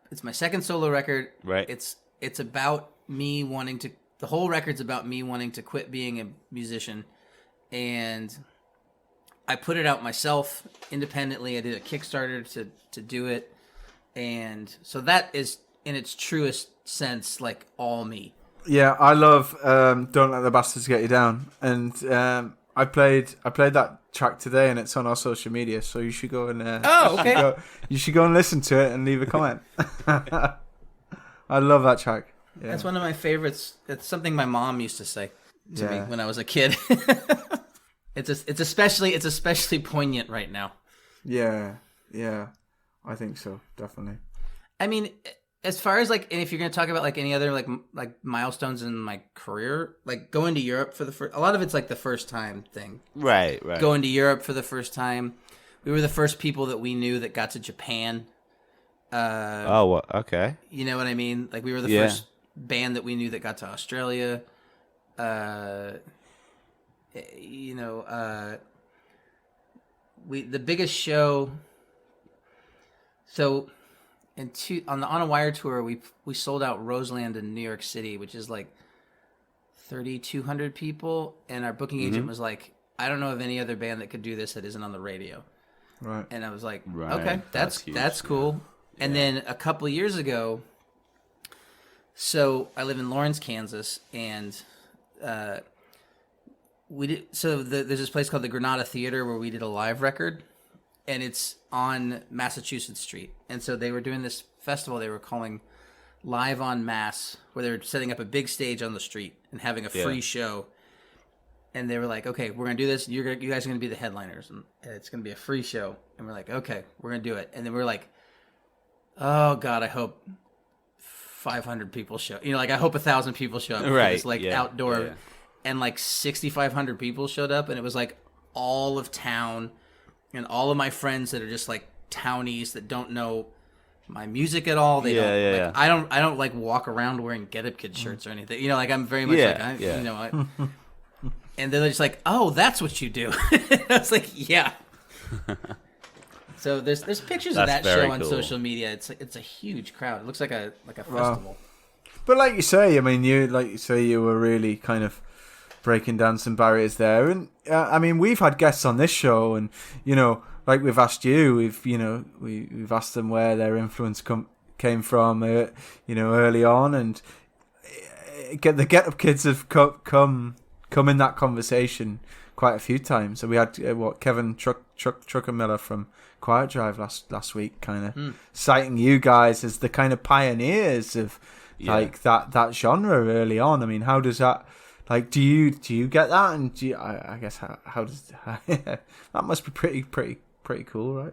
it's my second solo record. Right. It's about me wanting to. The whole record's about me wanting to quit being a musician, and I put it out myself independently. I did a Kickstarter to do it, and so that is in its truest sense like all me. Yeah, I love "Don't Let the Bastards Get You Down," and I played that track today, and it's on our social media. So you should go and you should go and listen to it and leave a comment. I love that track. Yeah. That's one of my favorites. It's something my mom used to say to me when I was a kid. It's especially poignant right now. Yeah, I think so, definitely. I mean, as far as like, and if you're going to talk about like any other like milestones in my career, like going to Europe for the first, a lot of it's like the first time thing. Right. Going to Europe for the first time. We were the first people that we knew that got to Japan. Okay. You know what I mean? Like we were the first band that we knew that got to Australia. The biggest show. So, on a Wire tour, we sold out Roseland in New York City, which is like 3,200 people, and our booking agent was like, "I don't know of any other band that could do this that isn't on the radio." Right. And I was like, Right. "Okay, that's cool." Yeah. And then a couple of years ago, so I live in Lawrence, Kansas, and there's this place called the Granada Theater where we did a live record. And it's on Massachusetts Street. And so they were doing this festival they were calling Live on Mass, where they were setting up a big stage on the street and having a free show. And they were like, okay, we're going to do this. You guys are going to be the headliners. And it's going to be a free show. And we're like, okay, we're going to do it. And then we're like, oh, God, I hope 500 people show. You know, like I hope 1,000 people show up. Right. It's like outdoor. Yeah. And like 6,500 people showed up. And it was like all of town. And all of my friends that are just like townies that don't know my music at all. They don't. I don't like walk around wearing Get Up Kid shirts or anything. You know, like I'm very much you know. And they're just like, oh, that's what you do. I was like, yeah. So there's pictures of that show on social media. It's a huge crowd. It looks like a festival. But like you say, I mean, you were really kind of breaking down some barriers there, and I mean, we've had guests on this show, and you know, like we've asked you, we've asked them where their influence came from, early on, and the Get Up Kids have come in that conversation quite a few times. So we had Kevin Truckermiller from Quiet Drive last week, kind of citing you guys as the kind of pioneers of like that genre early on. I mean, how does that? Like, do you get that? And I guess how does that must be pretty cool, right?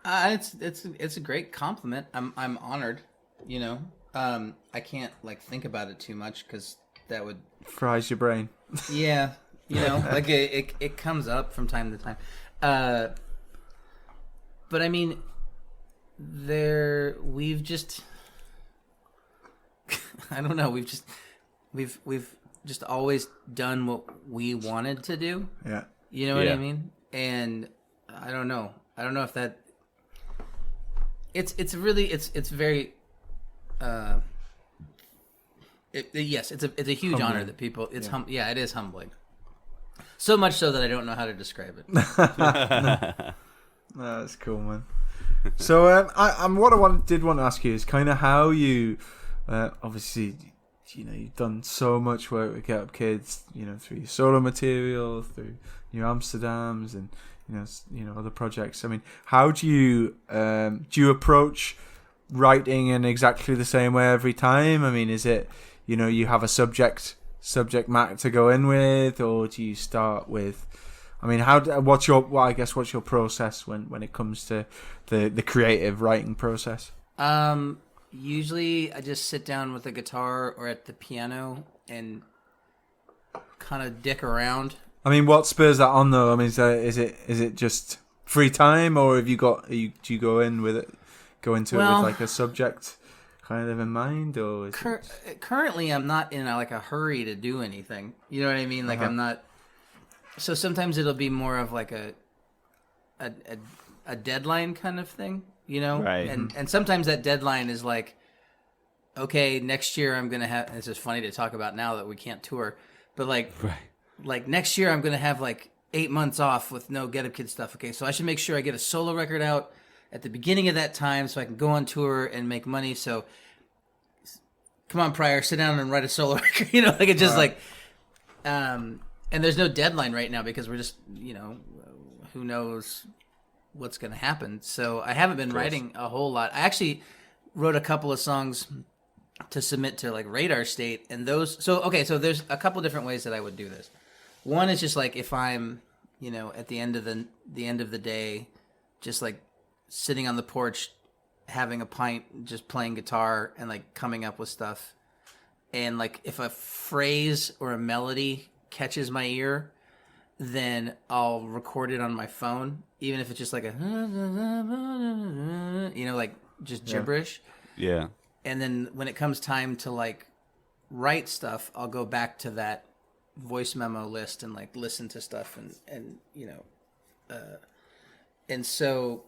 It's a great compliment. I'm honored. You know, I can't like think about it too much because that would fries your brain. Yeah, you know, like it comes up from time to time. But I mean, we've just I don't know. We've just always done what we wanted to do. Yeah. You know what I mean? And I don't know. I don't know if that. It's very. Yes, it's a huge Humbling. honor that people. It's yeah, it is humbling. So much so that I don't know how to describe it. No, that's cool, man. So, what did want to ask you is kind of how you, obviously, you've done so much work with Get Up Kids, through your solo material, through your Amsterdams, and other projects. I mean, how do you approach writing in exactly the same way every time? I mean, is it you have a subject matter to go in with, or do you start with? I mean, what's your process when it comes to the creative writing process? Usually I just sit down with a guitar or at the piano and kind of dick around. I mean, what spurs that on though? I mean, is it just free time, or do you go into it with like a subject kind of in mind, or currently I'm not in a hurry to do anything. You know what I mean? Like I'm not. So sometimes it'll be more of like a deadline kind of thing, Right. And sometimes that deadline is like, okay, next year I'm gonna have. This is funny to talk about now that we can't tour, but like next year I'm gonna have like 8 months off with no Get Up Kids stuff. Okay, so I should make sure I get a solo record out at the beginning of that time so I can go on tour and make money. So come on, Pryor, sit down and write a solo record. It's just and there's no deadline right now because we're just, who knows what's going to happen. So I haven't been writing a whole lot. I actually wrote a couple of songs to submit to like Radar State, and those. So there's a couple different ways that I would do this. One is just like if I'm, at the end of the day, just like sitting on the porch, having a pint, just playing guitar and like coming up with stuff, and like if a phrase or a melody catches my ear, then I'll record it on my phone, even if it's just like like just gibberish. Yeah. And then when it comes time to like write stuff, I'll go back to that voice memo list and like listen to stuff and so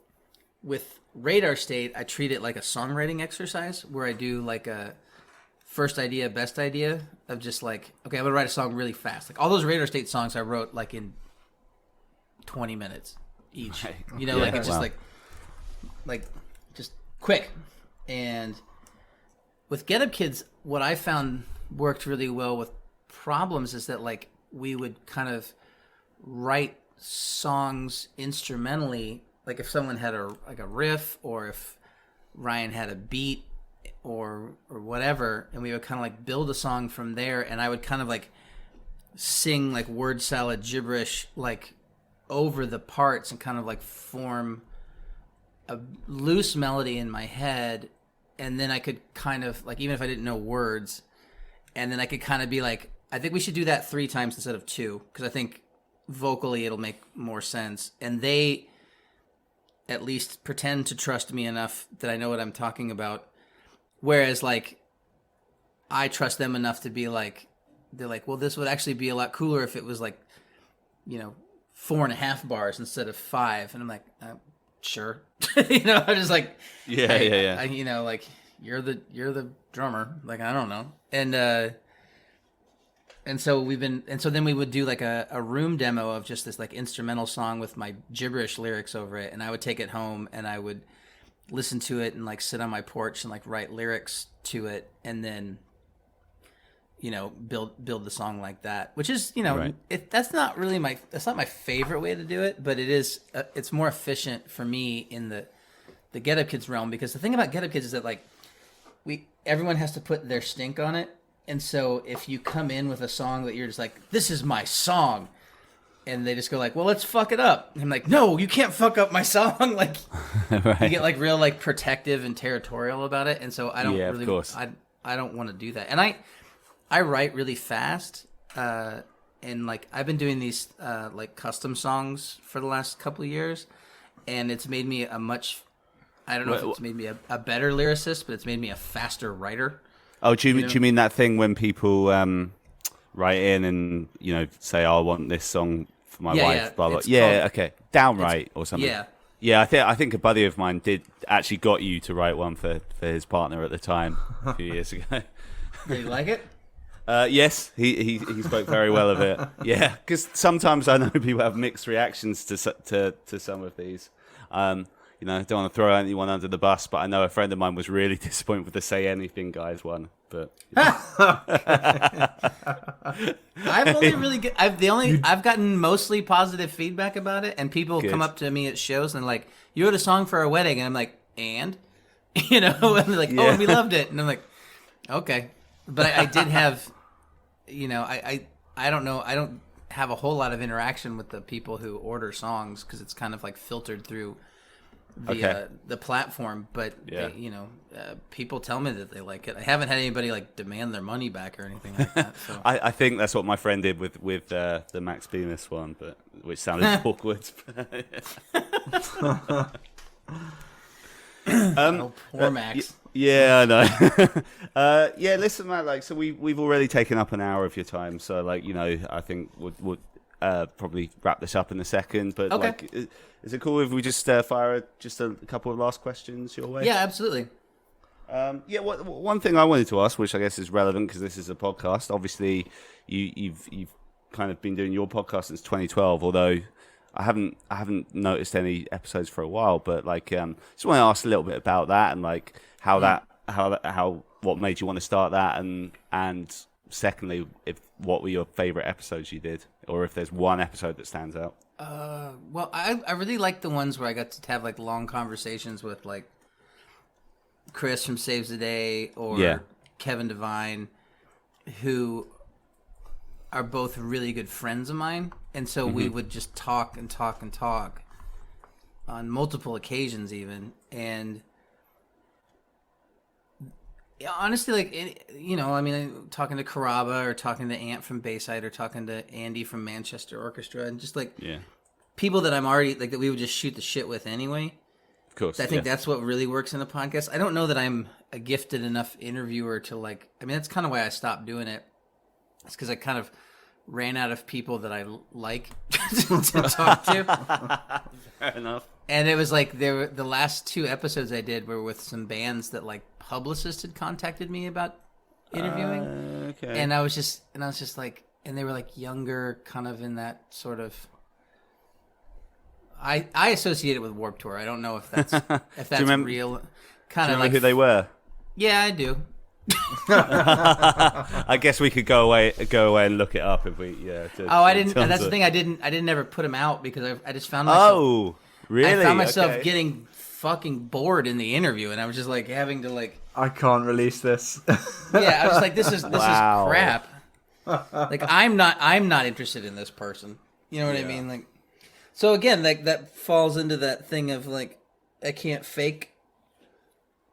with Radar State, I treat it like a songwriting exercise where I do like a first idea, best idea of just like, okay, I'm gonna write a song really fast. Like all those Radar State songs I wrote like in 20 minutes each. Right. Like it's just like just quick. And with Get Up Kids, what I found worked really well with Problems is that like we would kind of write songs instrumentally. Like if someone had a riff, or if Ryan had a beat, or whatever, and we would kind of like build a song from there, and I would kind of like sing like word salad gibberish like over the parts and kind of like form a loose melody in my head, and then I could kind of like, even if I didn't know words, and then I could kind of be like, I think we should do that 3 times instead of 2, because I think vocally it'll make more sense, and they at least pretend to trust me enough that I know what I'm talking about. Whereas, like, I trust them enough to be like, they're like, well, this would actually be a lot cooler if it was like, 4.5 bars instead of 5. And I'm like, sure. I'm just like, yeah. Like you're the drummer. Like, I don't know. And so then we would do like a room demo of just this like instrumental song with my gibberish lyrics over it. And I would take it home and I would listen to it and like sit on my porch and like write lyrics to it, and then build the song like that, which is Right. that's not my favorite way to do it, but it is it's more efficient for me in the Get Up Kids realm, because the thing about Get Up Kids is that like everyone has to put their stink on it, and so if you come in with a song that you're just like, this is my song, and they just go like, well, let's fuck it up. And I'm like, no, you can't fuck up my song. Like, Right. you get like real like protective and territorial about it. And so I don't Of course. I don't want to do that. And I write really fast. And like, I've been doing these like custom songs for the last couple of years, and it's made me I don't know if it's made me a better lyricist, but it's made me a faster writer. Oh, do you mean that thing when people write in and say, oh, I want this song for my Yeah, wife. yeah, Blah blah. it's Yeah, called- okay. Downright or something. Yeah. Yeah, I think a buddy of mine did actually got you to write one for his partner at the time a few years ago. Did you like it? Yes, he spoke very well of it. Yeah, because sometimes I know people have mixed reactions to some of these. You know, don't want to throw anyone under the bus, but I know a friend of mine was really disappointed with the "Say Anything" guys one. But I've only really I've gotten mostly positive feedback about it, and people Good. come up to me at shows and like, you wrote a song for our wedding, and I'm like, and you know, and they're like, oh, and we loved it, and I'm like, okay, but I did have, you know, I don't know, I don't have a whole lot of interaction with the people who order songs because it's kind of like filtered through the platform, but they, you know, people tell me that they like it. I haven't had anybody like demand their money back or anything like that. So. I think that's what my friend did with the Max Bemis one, but which sounded awkward. Oh, poor Max. Yeah, I know. Yeah, listen, Matt. Like, so we've already taken up an hour of your time, so like, you know, I think would probably wrap this up in a second. But Okay. like, is it cool if we just fire just a couple of last questions your way? Yeah, absolutely. Yeah. One thing I wanted to ask, which I guess is relevant because this is a podcast. Obviously, you've kind of been doing your podcast since 2012, although I haven't noticed any episodes for a while. But like, just want to ask a little bit about that and like how what made you want to start that, and secondly, what were your favorite episodes you did, or if there's one episode that stands out. Well, I really like the ones where I got to have like long conversations with like Chris from Saves the Day or Kevin Devine, who are both really good friends of mine, and so we would just talk and talk and talk on multiple occasions even, and honestly, like, you know, I mean, talking to Caraba or talking to Ant from Bayside or talking to Andy from Manchester Orchestra, and just like people that I'm already like that we would just shoot the shit with anyway. Of course, I think that's what really works in a podcast. I don't know that I'm a gifted enough interviewer to like. I mean, that's kind of why I stopped doing it. It's because I kind of ran out of people that I like to talk to. Fair enough. And it was like the last two episodes I did were with some bands that like publicists had contacted me about interviewing. Okay. And I was just like, and they were like younger, kind of in that sort of. I associate it with Warped Tour. I don't know if that's real. Kind Do you of remember like who they were? Yeah, I do. I guess we could go away and look it up if we I didn't. That's the thing. I didn't ever put them out because I just found myself. Oh, really? I found myself getting fucking bored in the interview, and I was just like having to like. I can't release this. Yeah, I was like, this is Wow. crap. Like I'm not interested in this person. You know what I mean? Like, so again, like that falls into that thing of like, I can't fake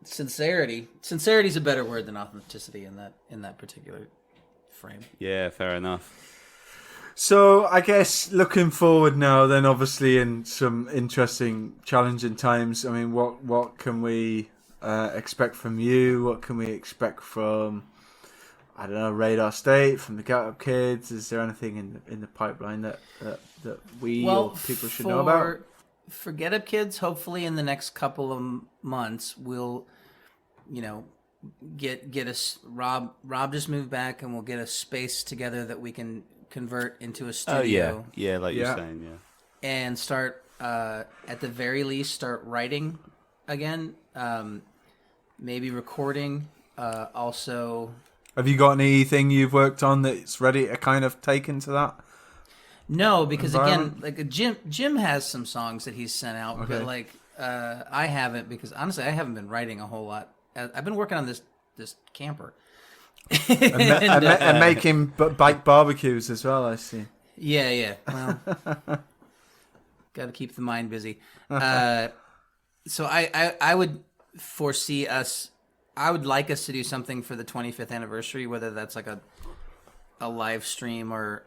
sincerity. Sincerity is a better word than authenticity in that particular frame. Yeah, fair enough. So I guess looking forward now, then obviously in some interesting, challenging times. I mean, what can we expect from you? What can we expect from, I don't know, Radar State, from the Get Up Kids? Is there anything in the pipeline that we or people should know about? For Get Up Kids, hopefully in the next couple of months, we'll, you know, get us. Rob just moved back, and we'll get a space together that we can convert into a studio. Oh yeah, like you're saying, and start at the very least start writing again. Maybe recording. Also, have you got anything you've worked on that's ready to kind of take into that? No, because again, like Jim has some songs that he's sent out, Okay. but like I haven't, because honestly I haven't been writing a whole lot. I've been working on this camper and making bike barbecues as well. I see. Yeah. Well, got to keep the mind busy. So I would foresee us. I would like us to do something for the 25th anniversary, whether that's like a live stream or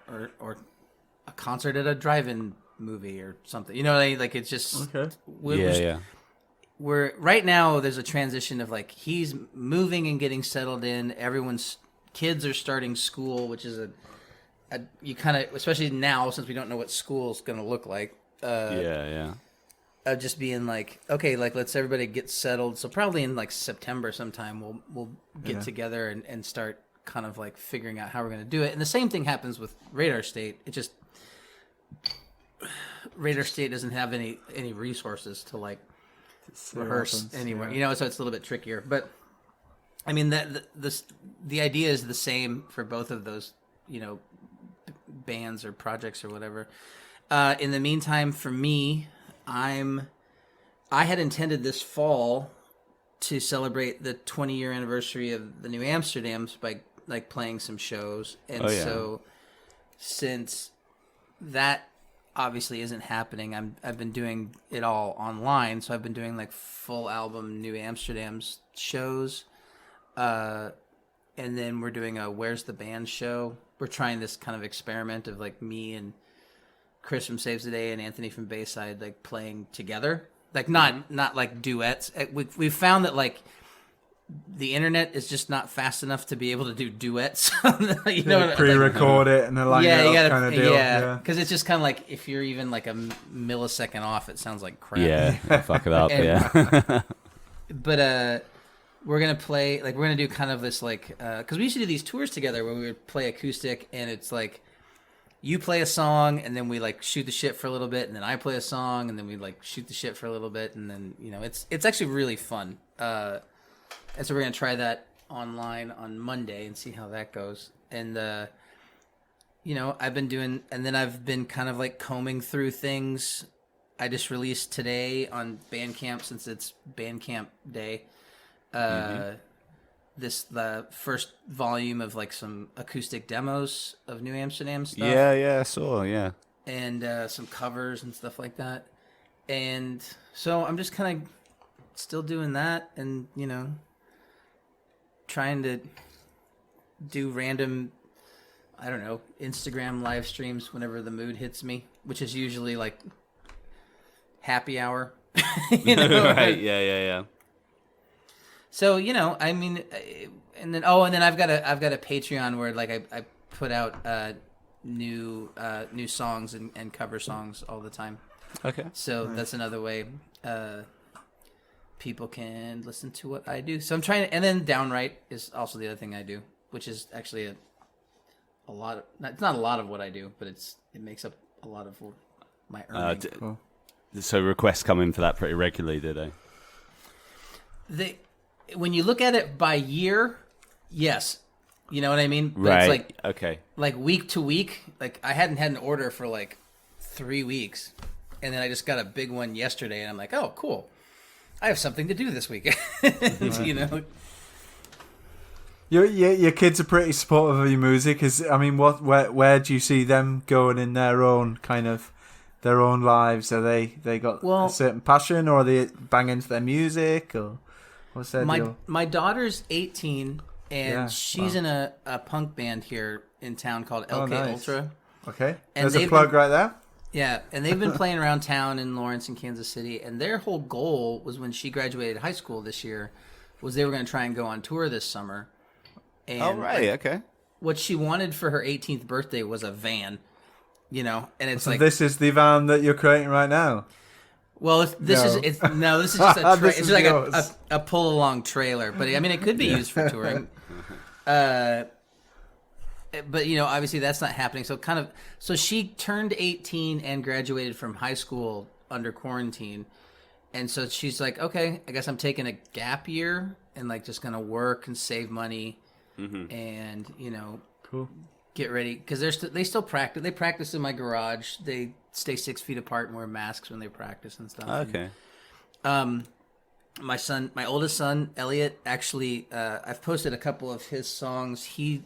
a concert at a drive-in movie or something. You know, like it's just Okay. We're right now. There's a transition of like he's moving and getting settled in. Everyone's kids are starting school, which is you kind of, especially now since we don't know what school's going to look like. Of just being like, okay, like let's everybody get settled. So probably in like September sometime we'll get together and start kind of like figuring out how we're going to do it. And the same thing happens with Radar State. It just Radar State doesn't have any resources to like rehearse anywhere, you know, so it's a little bit trickier. But I mean the idea is the same for both of those, you know, bands or projects or whatever. In the meantime, for me, I had intended this fall to celebrate the 20-year anniversary of the New Amsterdams by like playing some shows. And so since that obviously isn't happening, I've been doing it all online. So I've been doing like full album New Amsterdams shows. And then we're doing a Where's the Band show. We're trying this kind of experiment of like me and Chris from Saves the Day and Anthony from Bayside like playing together, like not like duets. We've found that like the internet is just not fast enough to be able to do duets. You know, pre-record it and then line it up kind of deal. Yeah, because it's just kind of like if you're even like a millisecond off, it sounds like crap. Yeah, fuck it up. But we're gonna play like we're gonna do kind of this like because we used to do these tours together where we would play acoustic and it's like. You play a song, and then we like shoot the shit for a little bit, and then I play a song, and then we like shoot the shit for a little bit, and then you know it's actually really fun. And so we're gonna try that online on Monday and see how that goes. And you know I've been kind of like combing through things. I just released today on Bandcamp since it's Bandcamp Day. The first volume of like some acoustic demos of New Amsterdam stuff. Yeah, I saw, yeah. And some covers and stuff like that. And so I'm just kind of still doing that and, you know, trying to do random, I don't know, Instagram live streams whenever the mood hits me, which is usually like happy hour. You know? Right, yeah. So, you know, I mean, and then I've got a Patreon where like I put out new songs and cover songs all the time. Okay. So that's another way people can listen to what I do. So I'm trying to, and then Downright is also the other thing I do, which is actually a lot of, it's not a lot of what I do, but it makes up a lot of my earnings. Cool. So requests come in for that pretty regularly, do they? When you look at it by year, yes. You know what I mean? But right. It's like, okay. Like week to week, like I hadn't had an order for like 3 weeks. And then I just got a big one yesterday and I'm like, oh, cool. I have something to do this week. You know? Your kids are pretty supportive of your music. Where do you see them going in their own kind of their own lives? Are they got a certain passion, or are they bang into their music, or what's their deal? My daughter's 18 and she's in a punk band here in town called LK Ultra. Okay, and there's a plug right there. Yeah, and they've been playing around town in Lawrence and Kansas City, and their whole goal was when she graduated high school this year, was they were going to try and go on tour this summer. And okay. What she wanted for her 18th birthday was a van, you know, and it's like this is the van that you're creating right now. Well, this is just a it's like a pull along trailer, but I mean it could be used for touring. But you know, obviously that's not happening. So she turned 18 and graduated from high school under quarantine, and so she's like, okay, I guess I'm taking a gap year and like just gonna work and save money, and you know, get ready because they still practice. They practice in my garage. They stay 6 feet apart and wear masks when they practice and stuff. Okay. And, my oldest son, Elliot, actually, I've posted a couple of his songs. He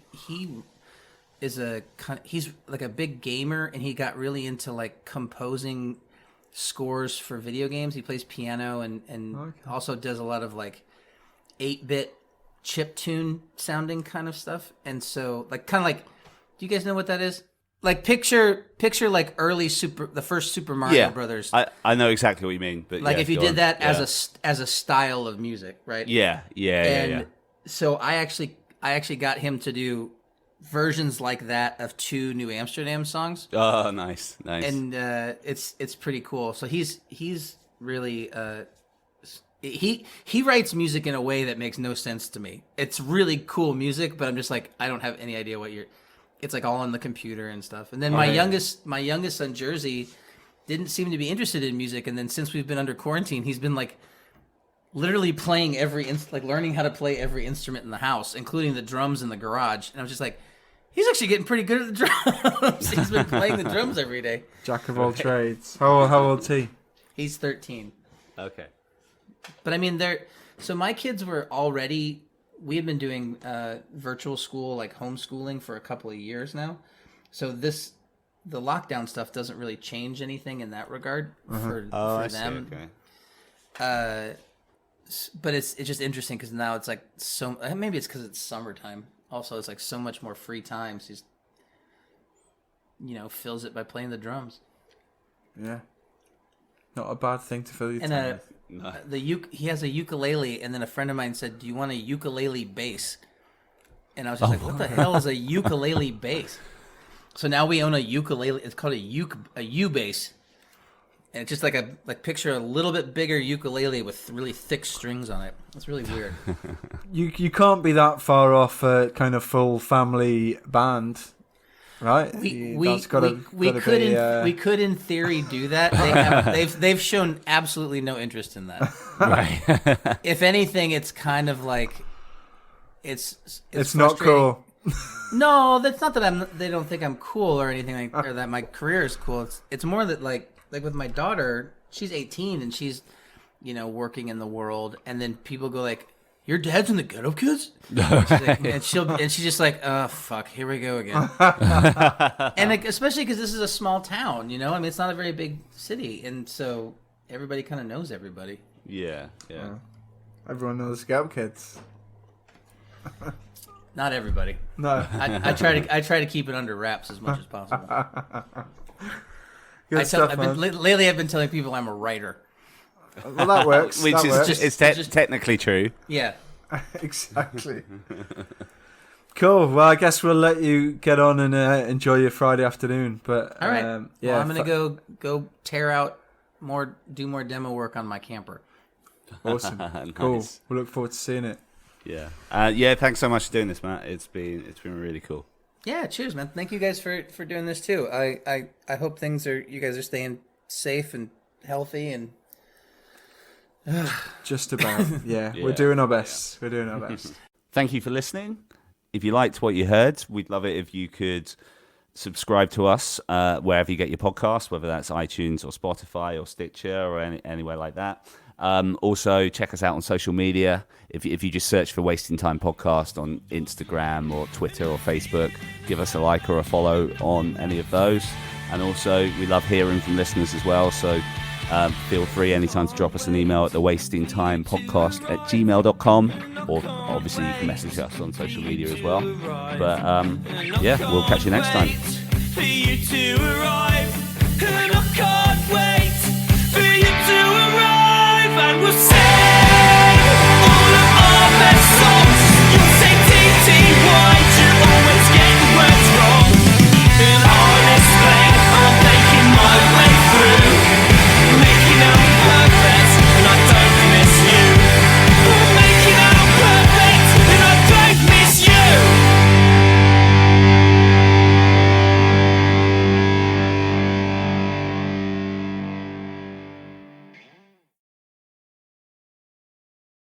is he's like a big gamer, and he got really into like composing scores for video games. He plays piano and also does a lot of like 8-bit chiptune sounding kind of stuff. And so like kind of like, do you guys know what that is? Like picture like early the first Super Mario Brothers. I know exactly what you mean, but like if you did that as a style of music, right? Yeah. So I actually got him to do versions like that of 2 New Amsterdam songs. Oh, nice. And it's pretty cool. So he's really he writes music in a way that makes no sense to me. It's really cool music, but I'm just like, I don't have any idea what you're. It's like all on the computer and stuff. And then my youngest son Jersey didn't seem to be interested in music, and then since we've been under quarantine, he's been like literally playing learning how to play every instrument in the house, including the drums in the garage. And I was just like, he's actually getting pretty good at the drums. He's been playing the drums every day. Jack of all trades. How old's he? He's 13. Okay. But I mean, so my kids were already. We had been doing virtual school, like homeschooling, for a couple of years now. So the lockdown stuff doesn't really change anything in that regard for them. See, okay. But it's just interesting because now it's like maybe it's because it's summertime. Also, it's like so much more free time. So he's, fills it by playing the drums. Yeah. Not a bad thing to fill your time with. No. He has a ukulele, and then a friend of mine said, "Do you want a ukulele bass?" And I was just like, "What the hell is a ukulele bass?" So now we own a ukulele. It's called a U bass, and it's just like picture a little bit bigger ukulele with really thick strings on it. It's really weird. You can't be that far off a kind of full family band. Right, we could in theory do that. They've shown absolutely no interest in that. Right. If anything, it's kind of like it's not cool. No, that's not that they don't think I'm cool or anything or that my career is cool. It's more that like with my daughter, she's 18 and she's working in the world, and then people go like, "Your dad's in the Ghetto Kids?" and she's just like, "Oh fuck, here we go again." And especially because this is a small town, I mean, it's not a very big city, and so everybody kind of knows everybody. Yeah. Everyone knows Ghetto Kids. Not everybody. No. I try to keep it under wraps as much as possible. Lately, I've been telling people I'm a writer. Well, that works. Which that is works. just technically true. Yeah. Exactly. Cool. Well, I guess we'll let you get on and enjoy your Friday afternoon. But all right. I'm gonna go tear out do more demo work on my camper. Awesome. Nice. Cool. We'll look forward to seeing it. Yeah. Thanks so much for doing this, Matt. It's been really cool. Yeah. Cheers, man. Thank you guys for doing this too. I hope you guys are staying safe and healthy and. Just about. Yeah. We're doing our best. We're doing our best. Thank you for listening. If you liked what you heard, we'd love it if you could subscribe to us wherever you get your podcasts, whether that's iTunes or Spotify or Stitcher or anywhere like that. Also, check us out on social media. If you just search for Wasting Time Podcast on Instagram or Twitter or Facebook, give us a like or a follow on any of those. And also, we love hearing from listeners as well. So feel free anytime to drop us an email at thewastingtimepodcast@gmail.com, or obviously you can message us on social media as well. But we'll catch you next time.